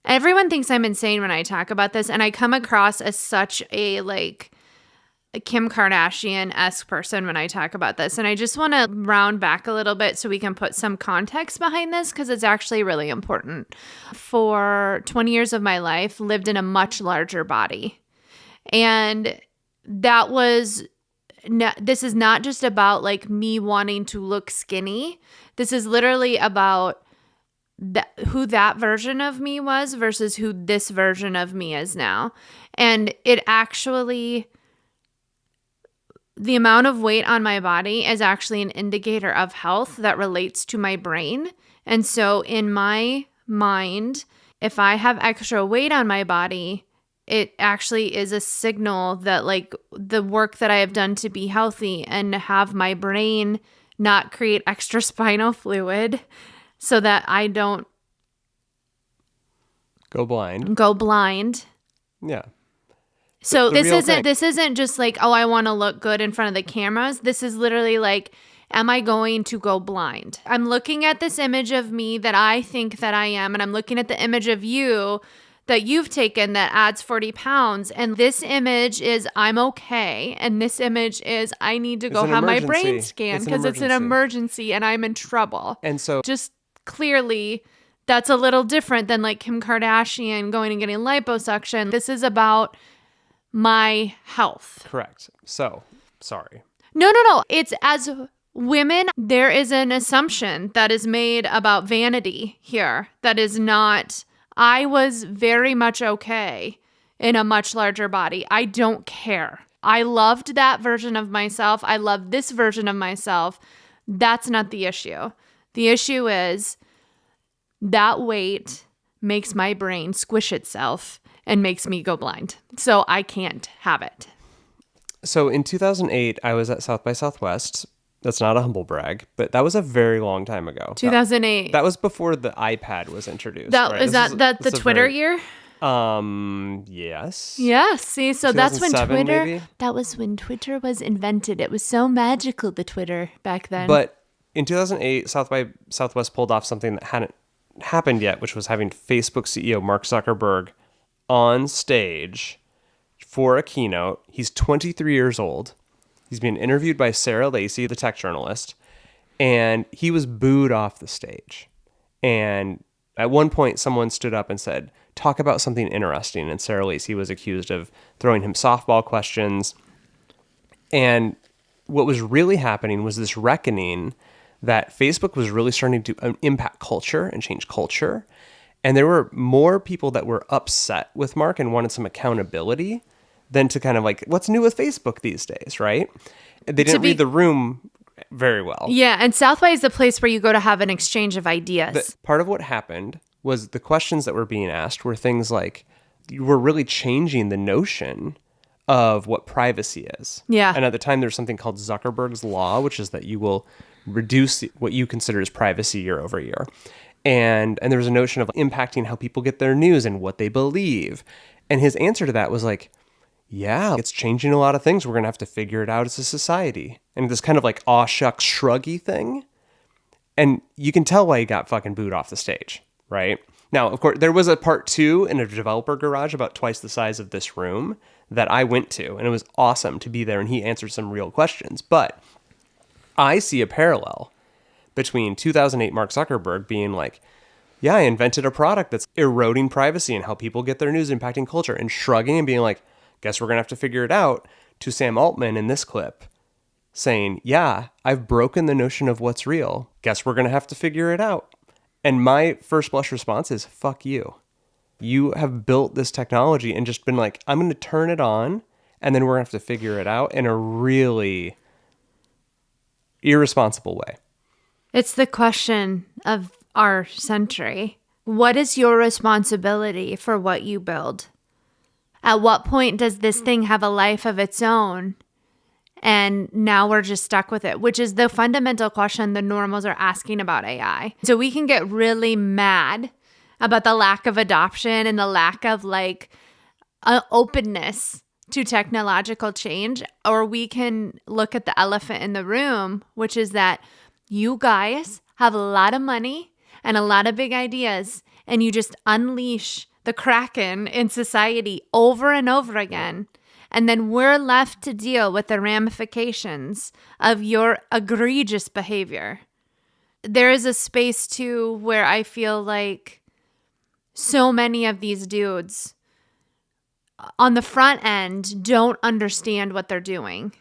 Everyone thinks I'm insane when I talk about this, and I come across as such a Kim Kardashian-esque person when I talk about this. And I just want to round back a little bit so we can put some context behind this because it's actually really important. For 20 years of my life, lived in a much larger body. And this is not just about me wanting to look skinny. This is literally about who that version of me was versus who this version of me is now. And it actually the amount of weight on my body is actually an indicator of health that relates to my brain. And so in my mind, if I have extra weight on my body, it actually is a signal that like the work that I have done to be healthy and have my brain not create extra spinal fluid so that I don't Go blind. go blind. Yeah. So The real thing. this isn't just like, oh, I want to look good in front of the cameras. This is literally like, am I going to go blind? I'm looking at this image of me that I think that I am, and I'm looking at the image of you that you've taken that adds 40 pounds. And this image is I'm okay. And this image is I need to go an have my brain emergency. scanned It's an because it's an emergency and I'm in trouble. And so Just clearly, that's a little different than like Kim Kardashian going and getting liposuction. This is about my health. correct. So sorry. No. It's as women, there is an assumption that is made about vanity here that is not. I was very much okay in a much larger body. I don't care. I loved that version of myself. I love this version of myself. That's not the issue. The issue is that weight makes my brain squish itself and makes me go blind. So I can't have it. So in 2008, I was at South by Southwest. That's not a humble brag, but that was a very long time ago. 2008. That was before the iPad was introduced. That right? is This that the this is a Twitter very- year? Yes. Yeah, see, so that's when 2007 Twitter maybe? that was when Twitter was invented. It was so magical, the Twitter back then. But in 2008, South by Southwest pulled off something that hadn't happened yet, which was having Facebook CEO Mark Zuckerberg on stage for a keynote. He's 23 years old. He's being interviewed by Sarah Lacey, the tech journalist, and he was booed off the stage. And at one point, someone stood up and said, talk about something interesting. And Sarah Lacey was accused of throwing him softball questions. And what was really happening was this reckoning that Facebook was really starting to impact culture and change culture. And there were more people that were upset with Mark and wanted some accountability than to kind of like, what's new with Facebook these days, right? They didn't read the room very well. yeah, and South by is the place where you go to have an exchange of ideas. Part of what happened was the questions that were being asked were things like, you were really changing the notion of what privacy is. Yeah. And at the time, there's something called Zuckerberg's Law, which is that you will reduce what you consider as privacy year over year. And there was a notion of impacting how people get their news and what they believe. And his answer to that was like, yeah, it's changing a lot of things. We're going to have to figure it out as a society. And this kind of like aw shucks shruggy thing. And you can tell why he got fucking booed off the stage, right? Now, of course, there was a part 2 in a developer garage about twice the size of this room that I went to. And it was awesome to be there. And he answered some real questions. But I see a parallel between 2008 Mark Zuckerberg being like, yeah, I invented a product that's eroding privacy and how people get their news, impacting culture, and shrugging and being like, guess we're going to have to figure it out, to Sam Altman in this clip saying, yeah, I've broken the notion of what's real. Guess we're going to have to figure it out. And my first blush response is, fuck you. You have built this technology and just been like, I'm going to turn it on and then we're going to have to figure it out in a really irresponsible way. It's the question of our century. What is your responsibility for what you build? At what point does this thing have a life of its own? And now we're just stuck with it, which is the fundamental question the normals are asking about AI. So we can get really mad about the lack of adoption and the lack of like openness to technological change, or we can look at the elephant in the room, which is that you guys have a lot of money and a lot of big ideas, and you just unleash the Kraken in society over and over again. And then we're left to deal with the ramifications of your egregious behavior. There is a space too where I feel like so many of these dudes on the front end don't understand what they're doing.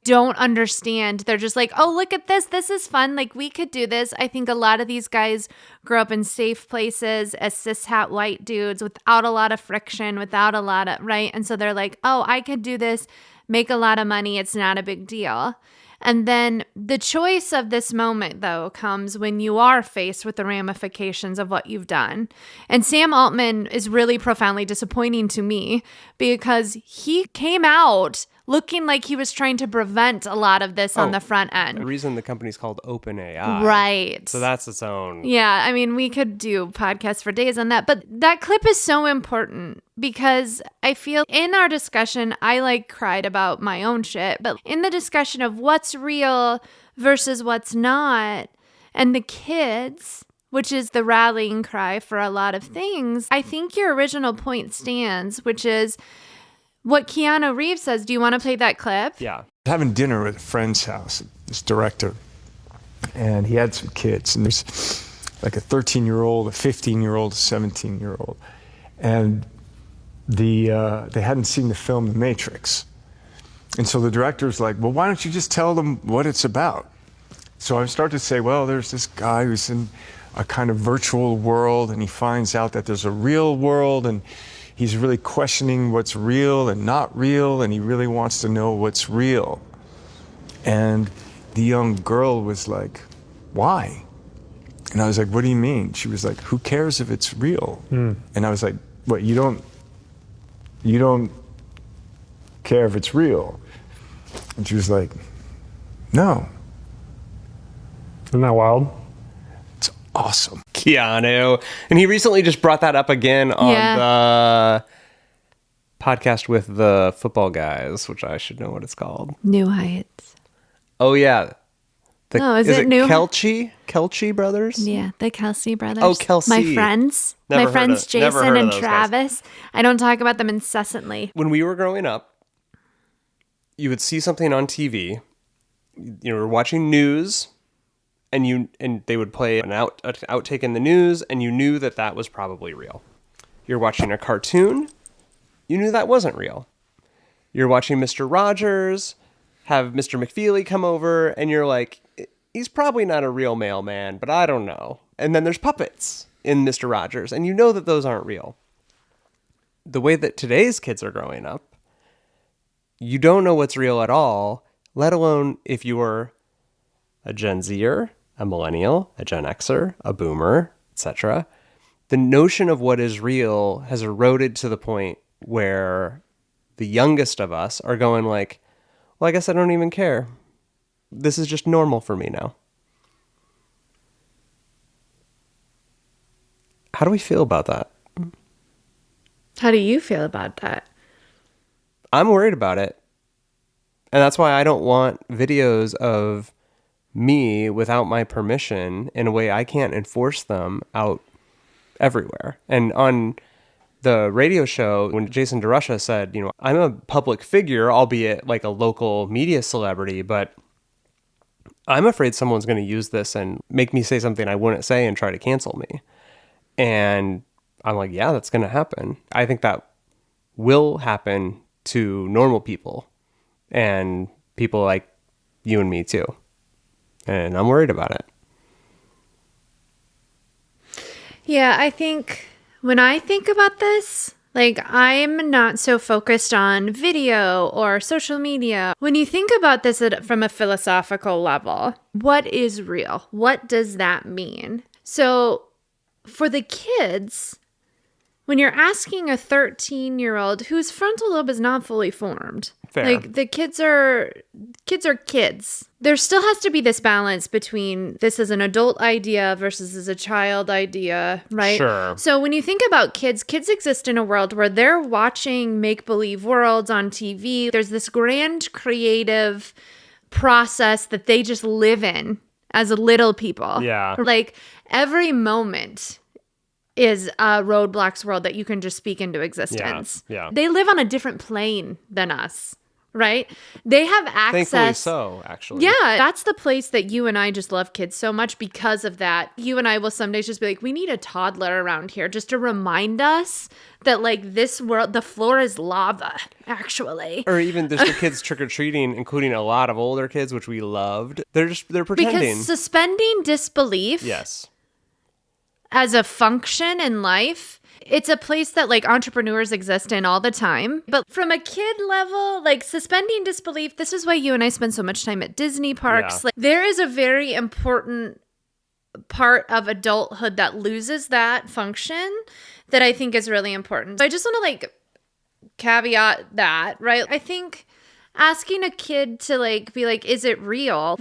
Don't understand. They're just like, oh, look at this. This is fun. Like, we could do this. I think a lot of these guys grew up in safe places as cishet white dudes without a lot of friction, without a lot of, right? And so they're like, oh, I could do this make a lot of money. It's not a big deal. And then the choice of this moment, though, comes when you are faced with the ramifications of what you've done. And Sam Altman is really profoundly disappointing to me because he came out looking like he was trying to prevent a lot of this on the front end. The reason the company's called OpenAI. Right. So that's its own. Yeah. I mean, we could do podcasts for days on that, but that clip is so important because I feel in our discussion, I cried about my own shit, but in the discussion of what's real versus what's not, and the kids, which is the rallying cry for a lot of things, I think your original point stands, which is what Keanu Reeves says. Do you want to play that clip? Yeah. Having dinner at a friend's house, this director, and he had some kids, and there's like a 13-year-old, a 15-year-old, a 17-year-old, and they hadn't seen the film The Matrix. And so the director's like, well, why don't you just tell them what it's about? So I start to say, well, there's this guy who's in a kind of virtual world, and he finds out that there's a real world, and he's really questioning what's real and not real, and he really wants to know what's real. And the young girl was like, why? And I was like, what do you mean? She was like, who cares if it's real? And I was like, what, you don't care if it's real? And she was like, no. Isn't that wild? It's awesome. Keanu. And he recently just brought that up again on the podcast with the football guys, which I should know what it's called. New Heights. Oh, yeah. Is it New Kelce brothers? Yeah, the Kelsey brothers. Oh, Kelsey. My friends. Never My friends heard of Jason and those Travis. I don't talk about them incessantly. When we were growing up, you would see something on TV. You were watching news, and they would play an outtake in the news, and you knew that was probably real. You're watching a cartoon, you knew that wasn't real. You're watching Mr. Rogers have Mr. McFeely come over, and you're like, he's probably not a real mailman, but I don't know. And then there's puppets in Mr. Rogers, and you know that those aren't real. The way that today's kids are growing up, you don't know what's real at all, let alone if you were a Gen Zer, a millennial, a Gen Xer, a boomer, etc. The notion of what is real has eroded to the point where the youngest of us are going like, well, I guess I don't even care. This is just normal for me now. How do we feel about that? How do you feel about that? I'm worried about it. And that's why I don't want videos of me without my permission in a way I can't enforce them out everywhere. And on the radio show, when Jason DeRusha said, I'm a public figure, albeit like a local media celebrity, but I'm afraid someone's going to use this and make me say something I wouldn't say and try to cancel me. And I'm like, yeah, that's going to happen. I think that will happen to normal people and people like you and me too. And I'm worried about it. Yeah, I think when I think about this, I'm not so focused on video or social media. When you think about this from a philosophical level, what is real? What does that mean? So for the kids, when you're asking a 13-year-old whose frontal lobe is not fully formed, Fair. the kids are kids. There still has to be this balance between this is an adult idea versus as a child idea, right? Sure. So when you think about kids exist in a world where they're watching make-believe worlds on TV. There's this grand creative process that they just live in as little people. Yeah. Every moment is a Roadblocks world that you can just speak into existence. Yeah. They live on a different plane than us, right? They have access. Thankfully so, actually. Yeah, that's the place that you and I just love kids so much because of that. You and I will someday just be like, we need a toddler around here just to remind us that this world, the floor is lava, actually. Or even there's the kids trick-or-treating, including a lot of older kids, which we loved. They're pretending. Because suspending disbelief Yes. as a function in life It's a place that like entrepreneurs exist in all the time. But from a kid level, like suspending disbelief, this is why you and I spend so much time at Disney parks. Yeah. Like there is a very important part of adulthood that loses that function that I think is really important. So I just want to like caveat that, right? I think asking a kid to like be like, is it real?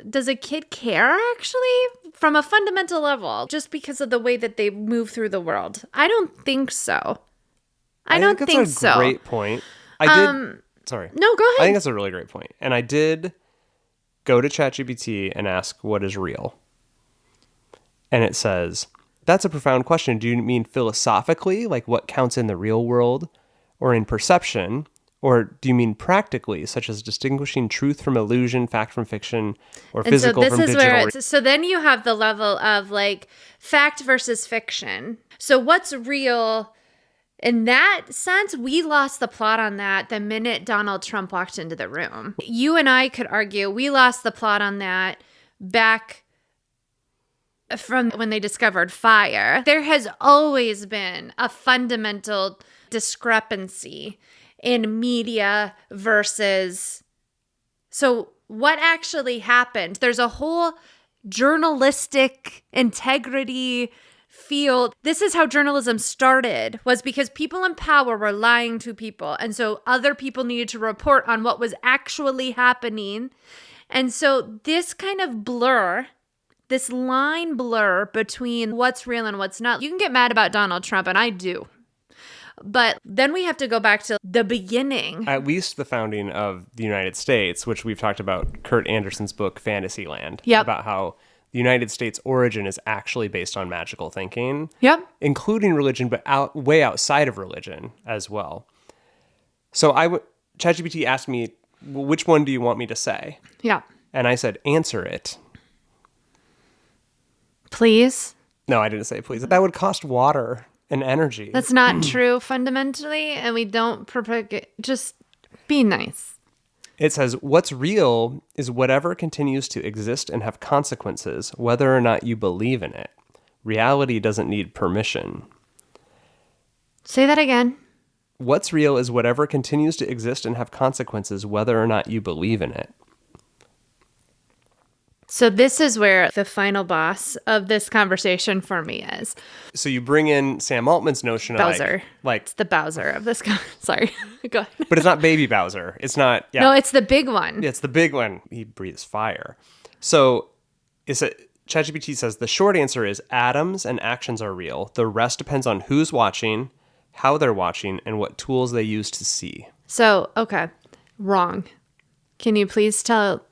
Does a kid care actually from a fundamental level just because of the way that they move through the world? I don't think so. I don't think that's a great point. Sorry. No, go I ahead. think that's a really great point. And I did go to ChatGPT and ask what is real. And it says, that's a profound question. Do you mean philosophically, like what counts in the real world, or in perception? Or do you mean practically, such as distinguishing truth from illusion, fact from fiction, or physical from digital? So then you have the level of like fact versus fiction. So what's real? In that sense, we lost the plot on that the minute Donald Trump walked into the room. You and I could argue we lost the plot on that back from when they discovered fire. There has always been a fundamental discrepancy in media versus. So what actually happened? There's a whole journalistic integrity field. This is how journalism started, was because people in power were lying to people. And so other people needed to report on what was actually happening. And so this kind of blur, this line blur between what's real and what's not. You can get mad about Donald Trump, and I do. But then we have to go back to the beginning. At least the founding of the United States, which we've talked about, Kurt Anderson's book, Fantasyland, about how the United States origin is actually based on magical thinking, including religion, but way outside of religion as well. So ChatGPT asked me, well, which one do you want me to say? Yeah. And I said, answer it. Please? No, I didn't say please. That would cost water and energy. That's not true fundamentally, and we don't propagate. Just be nice. It says, what's real is whatever continues to exist and have consequences, whether or not you believe in it. Reality doesn't need permission. Say that again. What's real is whatever continues to exist and have consequences, whether or not you believe in it. So this is where the final boss of this conversation for me is. So you bring in Sam Altman's notion of Bowser. like It's the Bowser of this. Sorry. Go ahead. but it's not baby Bowser. It's not. Yeah. No, it's the big one. It's the big one. He breathes fire. So ChatGPT says the short answer is atoms and actions are real. The rest depends on who's watching, how they're watching, and what tools they use to see. So, okay. Wrong. Can you please tell?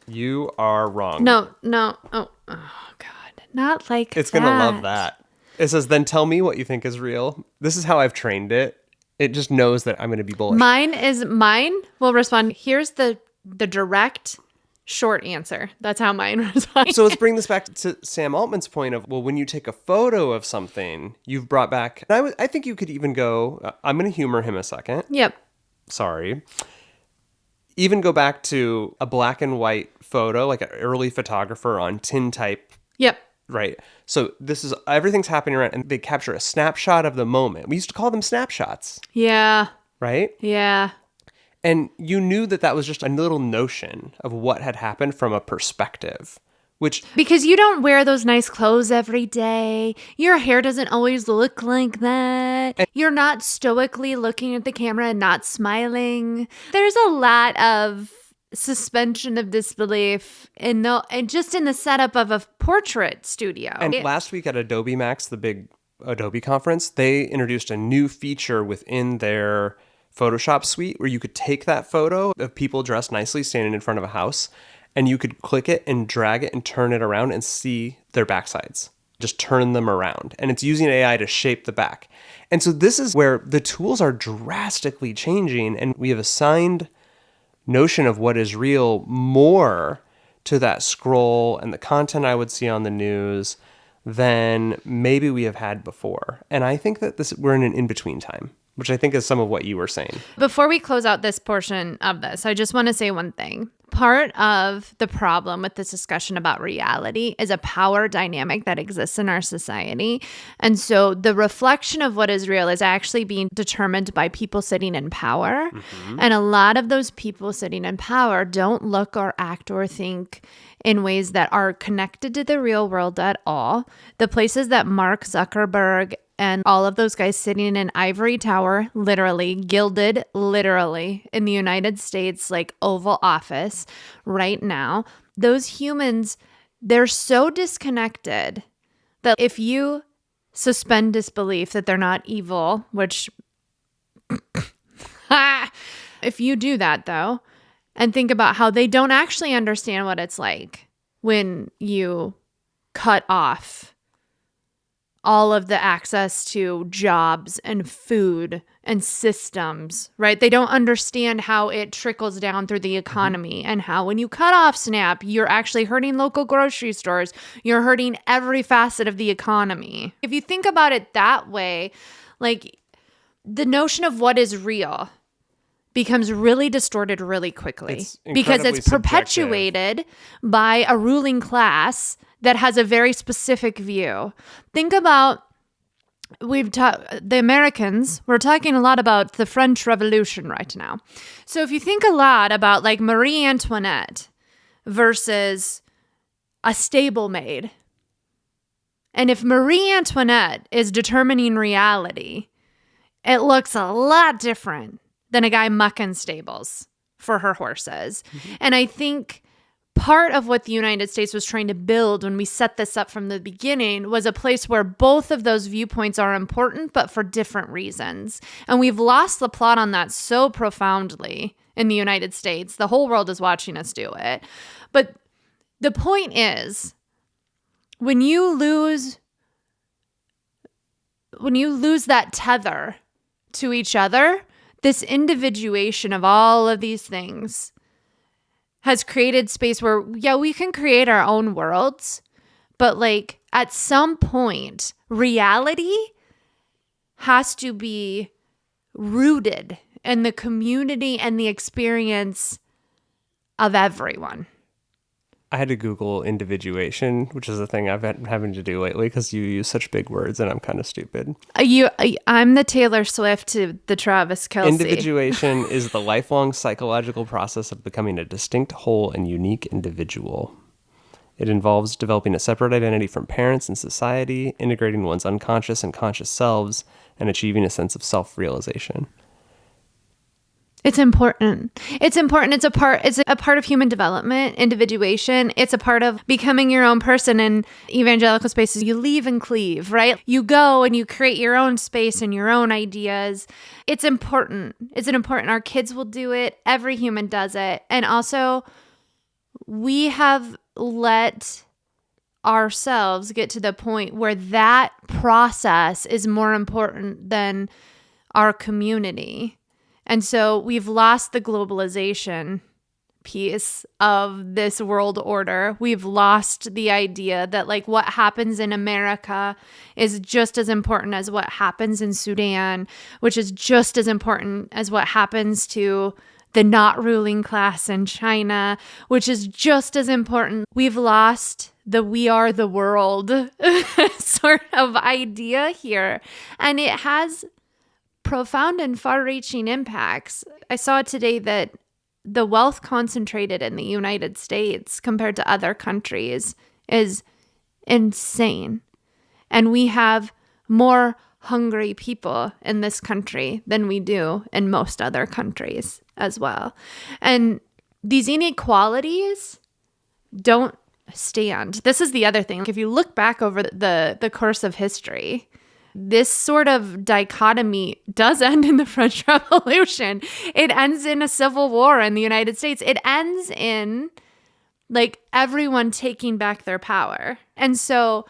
You are wrong. No. Oh God. Not like It's going to love that. It says, then tell me what you think is real. This is how I've trained it. It just knows that I'm going to be bullish. Mine will respond. Here's the direct short answer. That's how mine responds. So let's bring this back to Sam Altman's point of, well, when you take a photo of something, you've brought back, and I think you could even go, I'm going to humor him a second. Yep. Sorry. Even go back to a black and white photo, like an early photographer on tintype. Yep. Right. So everything's happening around, and they capture a snapshot of the moment. We used to call them snapshots. Yeah. Right? Yeah. And you knew that was just a little notion of what had happened from a perspective, because you don't wear those nice clothes every day. Your hair doesn't always look like that. You're not stoically looking at the camera and not smiling. There's a lot of suspension of disbelief and just in the setup of a portrait studio. And last week at Adobe Max, the big Adobe conference, they introduced a new feature within their Photoshop suite where you could take that photo of people dressed nicely standing in front of a house, and you could click it and drag it and turn it around and see their backsides. Just turn them around. And it's using AI to shape the back. And so this is where the tools are drastically changing, and we have assigned notion of what is real more to that scroll and the content I would see on the news than maybe we have had before. And I think that we're in an in-between time. which I think is some of what you were saying. Before we close out this portion of this, I just want to say one thing. Part of the problem with this discussion about reality is a power dynamic that exists in our society. And so the reflection of what is real is actually being determined by people sitting in power. And a lot of those people sitting in power don't look or act or think in ways that are connected to the real world at all. The places that Mark Zuckerberg and all of those guys sitting in an ivory tower, literally, gilded, literally, in the United States, like Oval Office right now, those humans, they're so disconnected that if you suspend disbelief that they're not evil, which, if you do that though, and think about how they don't actually understand what it's like when you cut off all of the access to jobs and food and systems, right? They don't understand how it trickles down through the economy and how when you cut off SNAP, you're actually hurting local grocery stores. You're hurting every facet of the economy. If you think about it that way, like the notion of what is real becomes really distorted really quickly because it's perpetuated by a ruling class that has a very specific view. Think about, the Americans, we're talking a lot about the French Revolution right now. So if you think a lot about like Marie Antoinette versus a stablemate, and if Marie Antoinette is determining reality, it looks a lot different than a guy mucking stables for her horses. And I think part of what the United States was trying to build when we set this up from the beginning was a place where both of those viewpoints are important, but for different reasons. And we've lost the plot on that so profoundly in the United States. The whole world is watching us do it. But the point is, when you lose that tether to each other, this individuation of all of these things has created space where, yeah, we can create our own worlds, but like at some point, reality has to be rooted in the community and the experience of everyone. I had to Google individuation, which is a thing I've been having to do lately because you use such big words and I'm kind of stupid. I'm the Taylor Swift to the Travis Kelce. Individuation is the lifelong psychological process of becoming a distinct, whole, and unique individual. It involves developing a separate identity from parents and society, integrating one's unconscious and conscious selves, and achieving a sense of self-realization. It's important. It's important. It's a part of human development, individuation. It's a part of becoming your own person. In evangelical spaces, you leave and cleave, right? You go and you create your own space and your own ideas. It's important. It's important. Our kids will do it. Every human does it. And also, we have let ourselves get to the point where that process is more important than our community. And so we've lost the globalization piece of this world order. We've lost the idea that like what happens in America is just as important as what happens in Sudan, which is just as important as what happens to the not ruling class in China, which is just as important. We've lost the we are the world sort of idea here. And it has profound and far-reaching impacts. I saw today that the wealth concentrated in the United States compared to other countries is insane. And we have more hungry people in this country than we do in most other countries as well. And these inequalities don't stand. This is the other thing. If you look back over the course of history, this sort of dichotomy does end in the French Revolution. It ends in a civil war in the United States. It ends in like everyone taking back their power. And so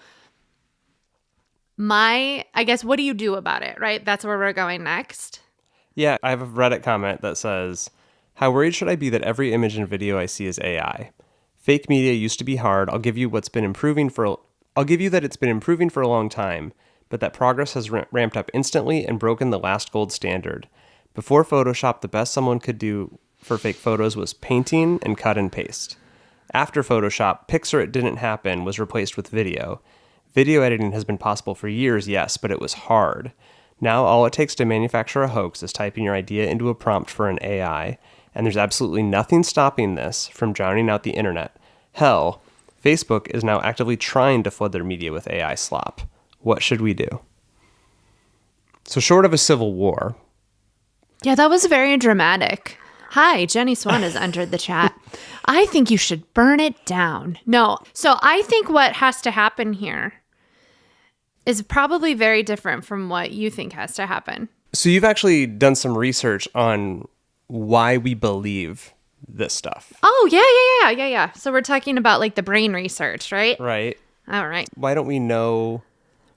I guess, what do you do about it, right? That's where we're going next. Yeah, I have a Reddit comment that says, "How worried should I be that every image and video I see is AI? Fake media used to be hard. I'll give you that it's been improving for a long time. but that progress has ramped up instantly and broken the last gold standard. Before Photoshop, the best someone could do for fake photos was painting and cut and paste. After Photoshop, Pixar It Didn't Happen was replaced with video. Video editing has been possible for years, yes, but it was hard. Now all it takes to manufacture a hoax is typing your idea into a prompt for an AI, and there's absolutely nothing stopping this from drowning out the internet. Hell, Facebook is now actively trying to flood their media with AI slop. What should we do? So short of a civil war. Yeah, that was very dramatic. Hi, Jenny Swan has entered the chat. I think you should burn it down. No. So I think what has to happen here is probably very different from what you think has to happen. So you've actually done some research on why we believe this stuff. Oh, yeah. So we're talking about like the brain research, right? Right. All right. Why don't we know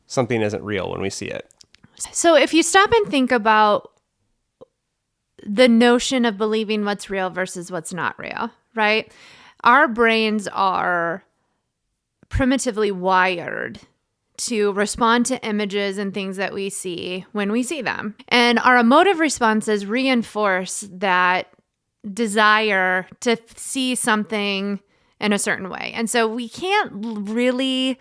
something isn't real when we see it? So if you stop and think about the notion of believing what's real versus what's not real, right? Our brains are primitively wired to respond to images and things that we see when we see them. And our emotive responses reinforce that desire to see something in a certain way. And so we can't really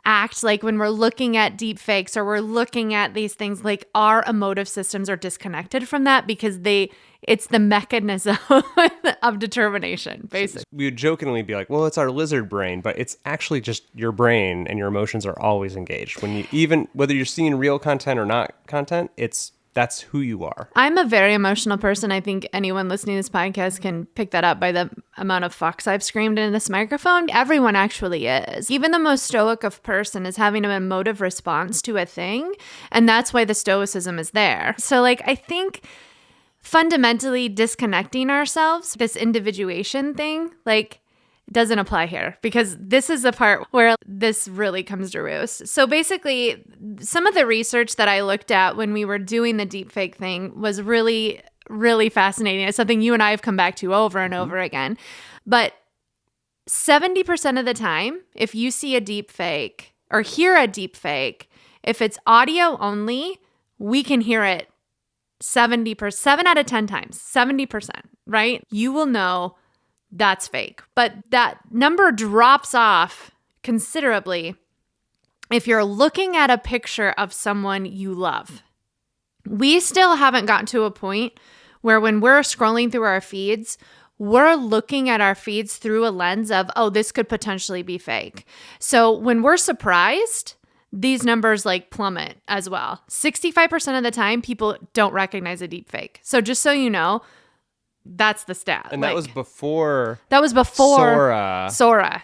act like when we're looking at deep fakes or we're looking at these things, like our emotive systems are disconnected from that because it's the mechanism of determination, basically. We would jokingly be like, well, it's our lizard brain, but it's actually just your brain and your emotions are always engaged. When you, even whether you're seeing real content or not content, that's who you are. I'm a very emotional person. I think anyone listening to this podcast can pick that up by the amount of fucks I've screamed in this microphone. Everyone actually is. Even the most stoic of person is having an emotive response to a thing. And that's why the stoicism is there. So I think fundamentally disconnecting ourselves, this individuation thing, doesn't apply here because this is the part where this really comes to roost. So basically, some of the research that I looked at when we were doing the deepfake thing was really, really fascinating. It's something you and I have come back to over and over again. But 70% of the time, if you see a deepfake or hear a deepfake, if it's audio only, we can hear it 70%, 7 out of 10 times, 70%, right? You will know that's fake. But that number drops off considerably if you're looking at a picture of someone you love. We still haven't gotten to a point where when we're scrolling through our feeds, we're looking at our feeds through a lens of, oh, this could potentially be fake. So when we're surprised, these numbers plummet as well. 65% of the time, people don't recognize a deep fake. So just so you know, that's the stat. And that was before Sora.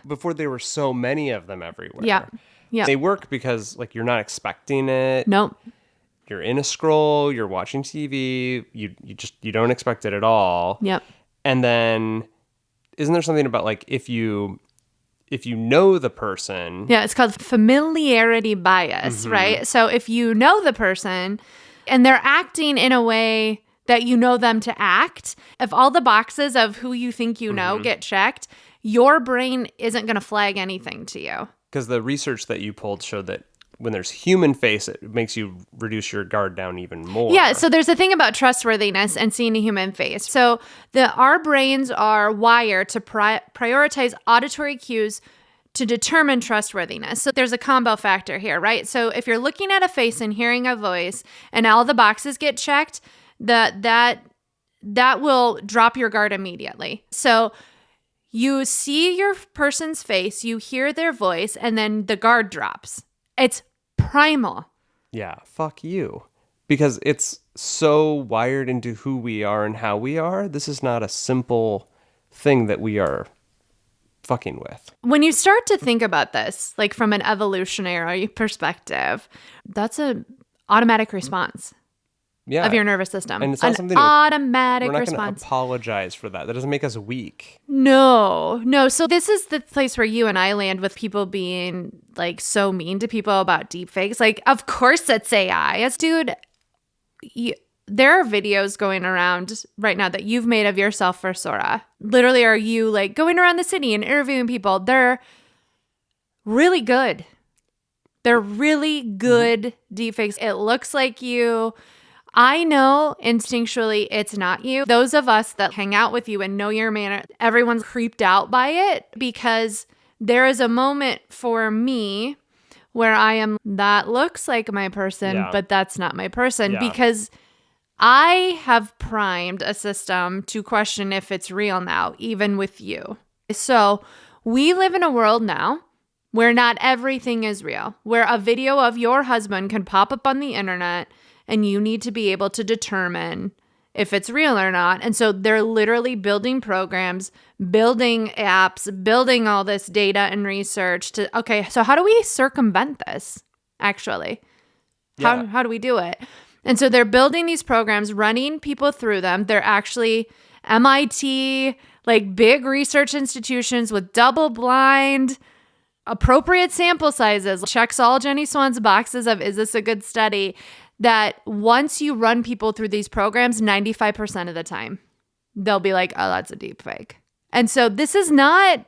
Before there were so many of them everywhere. Yeah. They work because you're not expecting it. Nope. You're in a scroll, you're watching TV, you don't expect it at all. Yep. And then isn't there something about if you know the person? Yeah, it's called familiarity bias, right? So if you know the person and they're acting in a way that you know them to act, if all the boxes of who you think you know get checked, your brain isn't going to flag anything to you. Because the research that you pulled showed that when there's human face, it makes you reduce your guard down even more. Yeah, so there's a thing about trustworthiness and seeing a human face. So our brains are wired to prioritize auditory cues to determine trustworthiness. So there's a combo factor here, right? So if you're looking at a face and hearing a voice and all the boxes get checked, that will drop your guard immediately. So you see your person's face, you hear their voice, and then the guard drops. It's primal. Yeah, fuck you. Because it's so wired into who we are and how we are. This is not a simple thing that we are fucking with. When you start to think about this, from an evolutionary perspective, that's an automatic response. Yeah. Of your nervous system. And it's not something automatic we're not response. going to apologize for that. That doesn't make us weak. No. So this is the place where you and I land with people being so mean to people about deepfakes. Of course it's AI. Dude, there are videos going around right now that you've made of yourself for Sora. Literally, are you going around the city and interviewing people? They're really good. They're really good deepfakes. It looks like you. I know instinctually it's not you. Those of us that hang out with you and know your manner, everyone's creeped out by it because there is a moment for me where I am, that looks like my person, Yeah. but that's not my person Yeah. because I have primed a system to question if it's real now, even with you. So we live in a world now where not everything is real, where a video of your husband can pop up on the internet and you need to be able to determine if it's real or not. And so they're literally building programs, building apps, building all this data and research to, okay, so how do we circumvent this actually? Yeah. How do we do it? And so they're building these programs, running people through them. They're actually MIT, like big research institutions with double blind, appropriate sample sizes, checks all Jenny Swan's boxes of, is this a good study? That once you run people through these programs, 95% of the time, they'll be like, oh, that's a deep fake. And so this is not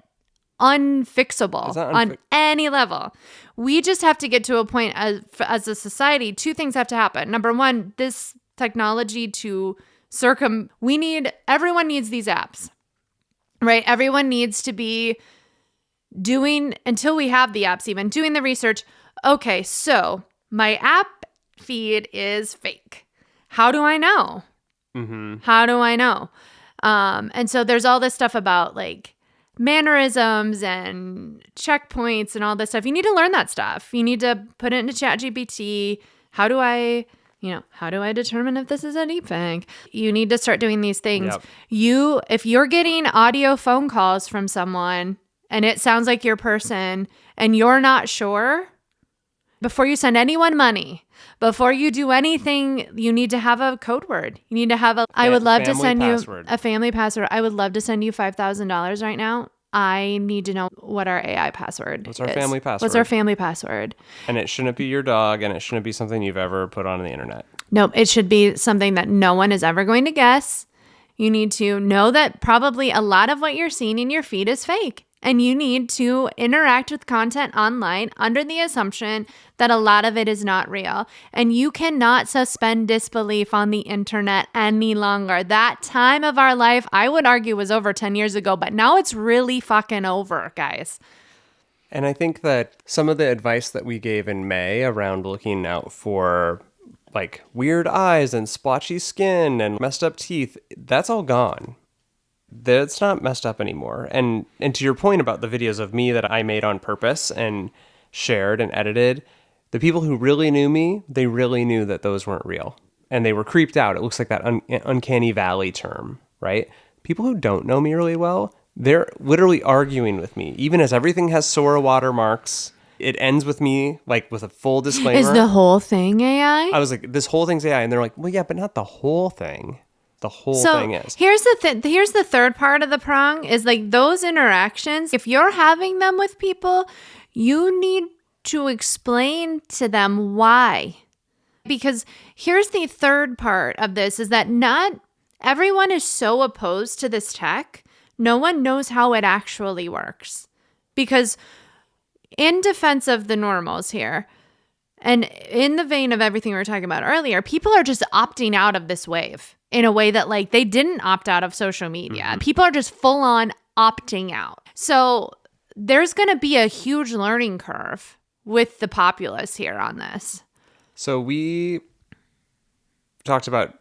unfixable on any level. We just have to get to a point as a society, two things have to happen. Number one, this technology to everyone needs these apps, right? Everyone needs to be doing, until we have the apps even, doing the research. Okay, so my app feed is fake. How do I know? How do I know? And so there's all this stuff about like mannerisms and checkpoints and all this stuff. You need to learn that stuff. You need to put it into ChatGPT. How do I determine if this is a deepfake? You need to start doing these things. Yep. If you're getting audio phone calls from someone and it sounds like your person and you're not sure, before you send anyone money, before you do anything, you need to have a code word. You need to have I would love to send password. you a family password. I would love to send you $5,000 right now. I need to know what our AI password What's our is. family password? What's our family password? And it shouldn't be your dog, and it shouldn't be something you've ever put on the internet. Nope. It should be something that no one is ever going to guess. You need to know that probably a lot of what you're seeing in your feed is fake. And you need to interact with content online under the assumption that a lot of it is not real. And you cannot suspend disbelief on the internet any longer. That time of our life, I would argue, was over 10 years ago, but now it's really fucking over, guys. And I think that some of the advice that we gave in May around looking out for like weird eyes and splotchy skin and messed up teeth, that's all gone. That's not messed up anymore. And to your point about the videos of me that I made on purpose and shared and edited, the people who really knew me, they really knew that those weren't real. And they were creeped out. It looks like that uncanny valley term, right? People who don't know me really well, they're literally arguing with me. Even as everything has Sora watermarks, it ends with me like with a full disclaimer. Is the whole thing AI? I was like, this whole thing's AI. And they're like, well, yeah, but not the whole thing. The whole thing is. Here's the third part of the prong is like those interactions. If you're having them with people, you need to explain to them why. Because here's the third part of this is that not everyone is so opposed to this tech. No one knows how it actually works. Because in defense of the normals here, and in the vein of everything we were talking about earlier, people are just opting out of this wave in a way that like they didn't opt out of social media. Mm-hmm. People are just full on opting out. So there's going to be a huge learning curve with the populace here on this. So we talked about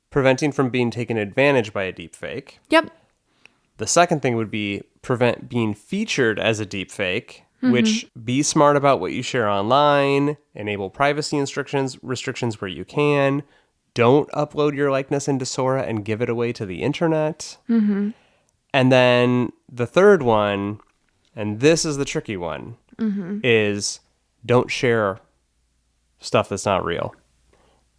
preventing from being taken advantage by a deepfake. Yep. The second thing would be prevent being featured as a deepfake, which be smart about what you share online, enable privacy restrictions where you can, don't upload your likeness into Sora and give it away to the internet. And then the third one, and this is the tricky one, is don't share stuff that's not real.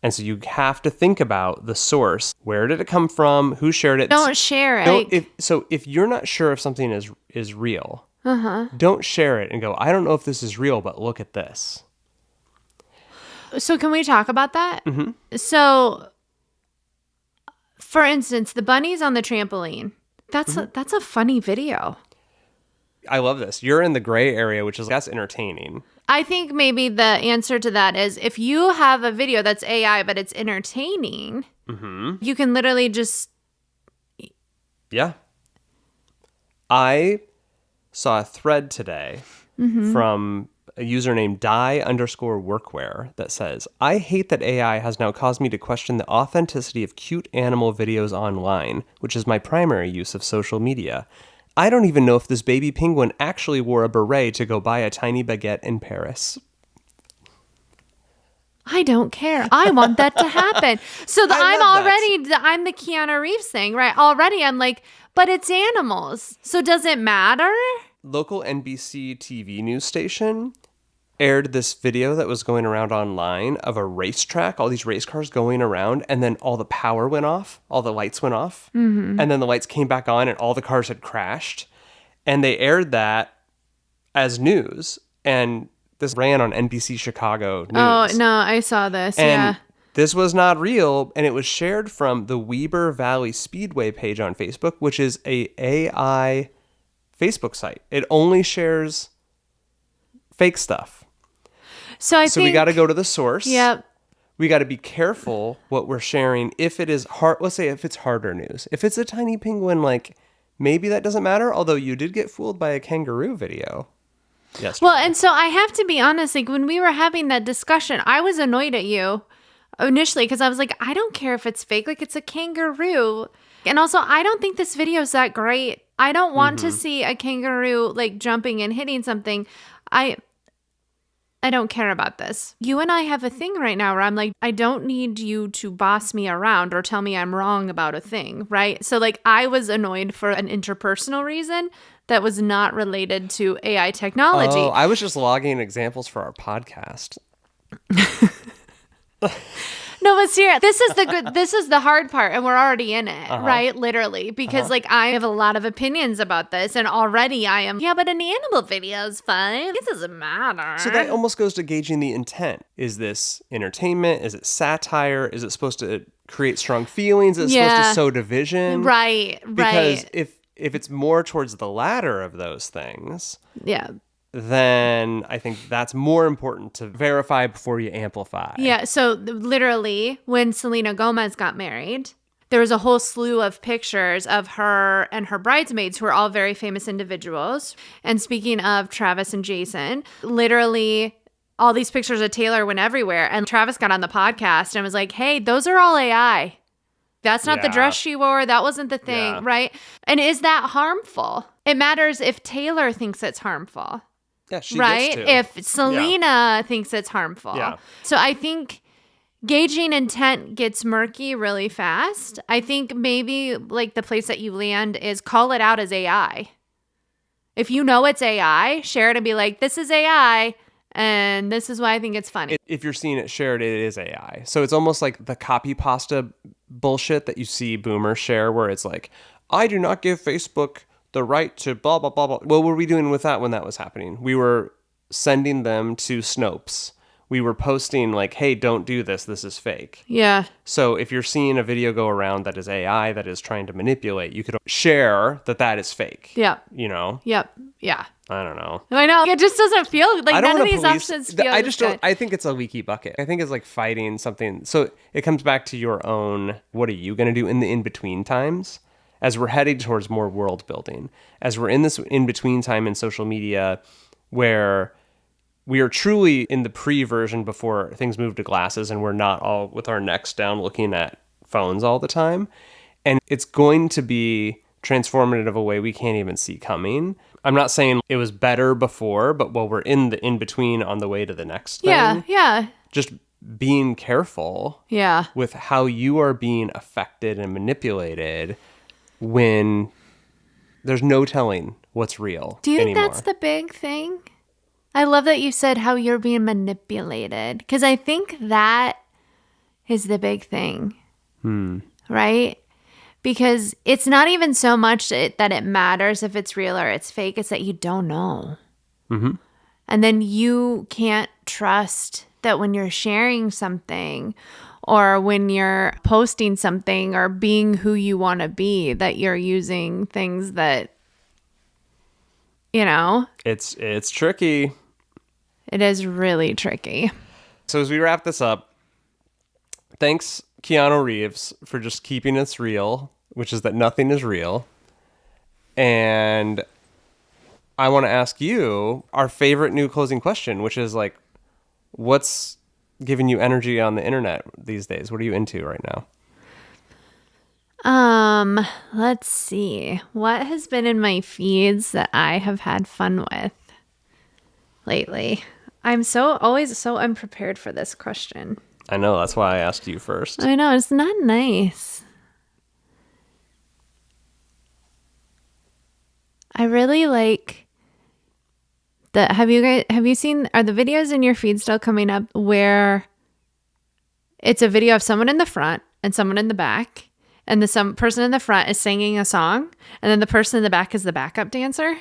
And so you have to think about the source. Where did it come from? Who shared it? Don't share it. If you're not sure if something is real, don't share it and go, I don't know if this is real, but look at this. So can we talk about that? So, for instance, the bunnies on the trampoline. That's a funny video. I love this. You're in the gray area, which is that's entertaining. I think maybe the answer to that is if you have a video that's AI, but it's entertaining, you can literally just. Yeah. I saw a thread today from a user named die_workwear that says, I hate that AI has now caused me to question the authenticity of cute animal videos online, which is my primary use of social media. I don't even know if this baby penguin actually wore a beret to go buy a tiny baguette in Paris. I don't care. I want that to happen. So I I'm love that. already, I'm the Keanu Reeves thing, right? Already I'm like, but it's animals. So does it matter? Local NBC TV news station aired this video that was going around online of a racetrack, all these race cars going around, and then all the power went off, all the lights went off, and then the lights came back on and all the cars had crashed. And they aired that as news, and this ran on NBC Chicago News. Oh, no, I saw this. And yeah. this was not real, and it was shared from the Weber Valley Speedway page on Facebook, which is a AI Facebook site. It only shares fake stuff. So I So think we got to go to the source. Yep. We got to be careful what we're sharing. If it is hard, let's say if it's harder news, if it's a tiny penguin, like maybe that doesn't matter. Although you did get fooled by a kangaroo video. Yes. Well, and so I have to be honest, like when we were having that discussion, I was annoyed at you initially because I was like, I don't care if it's fake, like it's a kangaroo. And also, I don't think this video is that great. I don't want to see a kangaroo like jumping and hitting something. I don't care about this. You and I have a thing right now where I'm like, I don't need you to boss me around or tell me I'm wrong about a thing, right? So like I was annoyed for an interpersonal reason that was not related to AI technology. Oh, I was just logging examples for our podcast. No, but seriously, this is the hard part, and we're already in it, right? Literally, because like I have a lot of opinions about this, and already I am. Yeah, but an animal video is fine. It doesn't matter. So that almost goes to gauging the intent. Is this entertainment? Is it satire? Is it supposed to create strong feelings? Is it supposed to sow division? Right. Because if it's more towards the latter of those things, Yeah. then I think that's more important to verify before you amplify. Yeah. So literally, when Selena Gomez got married, there was a whole slew of pictures of her and her bridesmaids who are all very famous individuals. And speaking of Travis and Jason, literally all these pictures of Taylor went everywhere. And Travis got on the podcast and was like, hey, those are all AI. That's not the dress she wore. That wasn't the thing, right? And is that harmful? It matters if Taylor thinks it's harmful. Yeah, she right? gets to. If Selena thinks it's harmful. Yeah. So I think gauging intent gets murky really fast. I think maybe like the place that you land is call it out as AI. If you know it's AI, share it and be like, this is AI. And this is why I think it's funny. If you're seeing it shared, it is AI. So it's almost like the copy pasta bullshit that you see boomers share where it's like, I do not give Facebook the right to blah, blah, blah, blah. What were we doing with that when that was happening? We were sending them to Snopes. We were posting like, hey, don't do this. This is fake. Yeah. So if you're seeing a video go around that is AI, that is trying to manipulate, you could share that is fake. Yep. You know? Yep. Yeah. I don't know. I know. It just doesn't feel like I don't none of wanna these police- options feel I just good. don't. I think it's a leaky bucket. I think it's like fighting something. So it comes back to your own. What are you going to do in the in between times? As we're heading towards more world building, as we're in this in between time in social media, where we are truly in the pre-version before things move to glasses, and we're not all with our necks down looking at phones all the time, and it's going to be transformative of a way we can't even see coming. I'm not saying it was better before, but while we're in the in-between on the way to the next thing, Yeah. just being careful Yeah. with how you are being affected and manipulated when there's no telling what's real Do you think anymore. that's the big thing? I love that you said how you're being manipulated because I think that is the big thing. Right? Because it's not even so much that it matters if it's real or it's fake. It's that you don't know. Mm-hmm. And then you can't trust that when you're sharing something or when you're posting something or being who you want to be, that you're using things that you know? It's tricky. It is really tricky. So as we wrap this up, thanks Keanu Reeves for just keeping us real, which is that nothing is real. And I want to ask you our favorite new closing question, which is like, what's giving you energy on the internet these days? What are you into right now? Let's see. What has been in my feeds that I have had fun with lately? I'm always so unprepared for this question. I know, that's why I asked you first. I know, it's not nice. I really like have you seen, are the videos in your feed still coming up where it's a video of someone in the front and someone in the back, and some person in the front is singing a song, and then the person in the back is the backup dancer?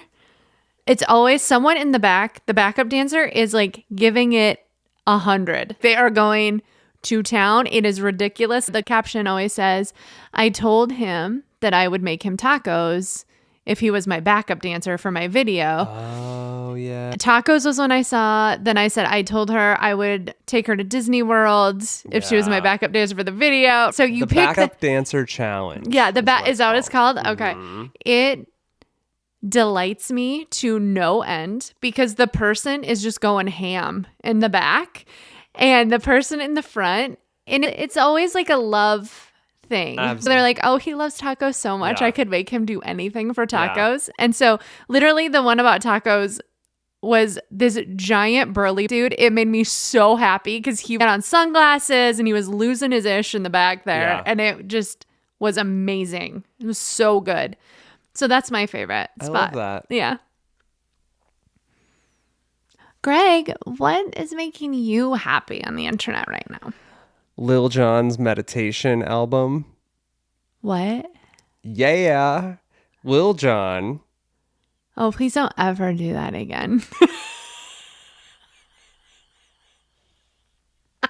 It's always someone in the back. The backup dancer is like giving it 100. They are going to town. It is ridiculous. The caption always says, I told him that I would make him tacos if he was my backup dancer for my video. Oh, yeah. Tacos was one I saw. Then I said I told her I would take her to Disney World if she was my backup dancer for the video. So you the pick backup dancer challenge. Yeah, is that what it's called? Okay. It delights me to no end because the person is just going ham in the back and the person in the front, and it's always like a love thing. So they're like, oh, he loves tacos so much. Yeah. I could make him do anything for tacos. Yeah. And so literally the one about tacos was this giant burly dude. It made me so happy because he had on sunglasses and he was losing his ish in the back there. Yeah. And it just was amazing. It was so good. So that's my favorite spot. I love that. Yeah. Greg, what is making you happy on the internet right now? Lil Jon's meditation album. What? Yeah. Lil Jon. Oh, please don't ever do that again.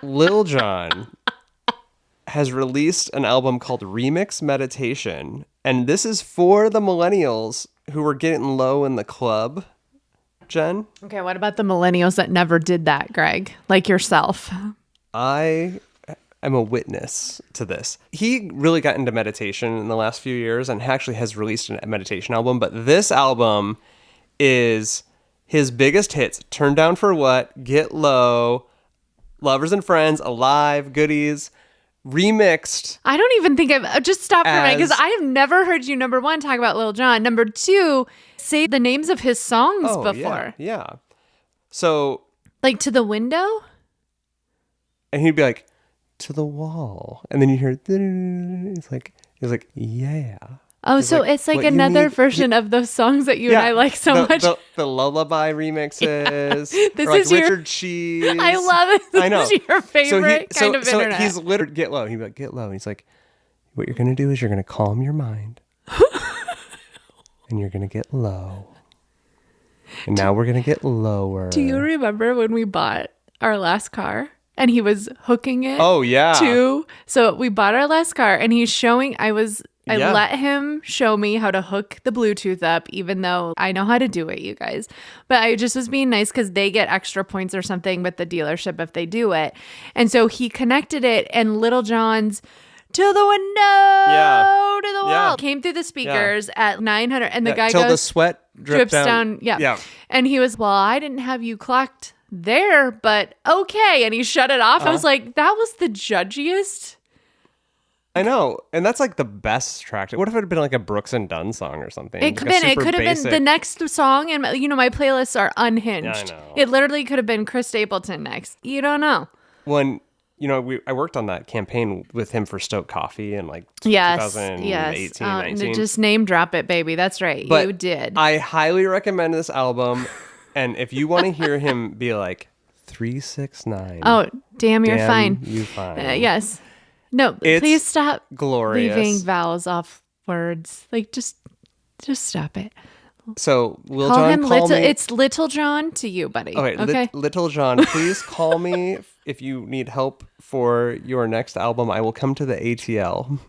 Lil Jon has released an album called Remix Meditation. And this is for the millennials who were getting low in the club. Jen? Okay, what about the millennials that never did that, Greg? Like yourself. I am a witness to this. He really got into meditation in the last few years and actually has released a meditation album. But this album is his biggest hits. Turn Down for What, Get Low, Lovers and Friends, Alive, Goodies, remixed. I don't even think I've just stopped for a minute because I have never heard you, number one, talk about Lil Jon. Number two, say the names of his songs before. Yeah. So, like To the Window? And he'd be like, To the Wall. And then you hear, he's like, yeah. Oh, He's so it's like another version of those songs that you and I like so much. The lullaby remixes. This or like is Richard Cheese. I love it. This I know. is your favorite kind of internet. So he's literally, get low. He'd be like, get low. And he's like, what you're going to do is you're going to calm your mind. And you're going to get low. And now we're going to get lower. Do you remember when we bought our last car? And he was hooking it. Oh, yeah. So we bought our last car and he's showing, I let him show me how to hook the Bluetooth up, even though I know how to do it, you guys. But I just was being nice because they get extra points or something with the dealership if they do it. And so he connected it and Little John's To the Window, to the wall came through the speakers at 900. And the guy till goes, the sweat drips down. Yeah. And he was, well, I didn't have you clocked there, but okay. And he shut it off. I was like, that was the judgiest. I know. And that's like the best track. What if it had been like a Brooks and Dunn song or something? It could have been the next song. And my playlists are unhinged. Yeah, I know. It literally could have been Chris Stapleton next. You don't know. When, I worked on that campaign with him for Stoke Coffee in like 2018, 19. Just name drop it, baby. That's right. But you did. I highly recommend this album. And if you want to hear him be like 369. Oh, damn, you're fine. You fine. Yes. No, It's please stop glorious. leaving vowels off words. Like, just stop it. So, Lil Call Jon, him call Little. me. It's Little John to you, buddy. Okay. Little John, please call me if you need help for your next album. I will come to the ATL.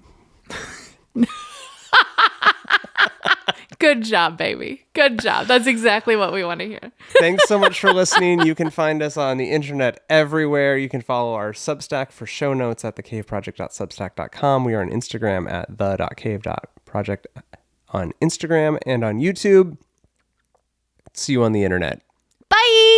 Good job, baby. Good job. That's exactly what we want to hear. Thanks so much for listening. You can find us on the internet everywhere. You can follow our Substack for show notes at thecaveproject.substack.com. We are on Instagram at the.cave.project on Instagram and on YouTube. See you on the internet. Bye.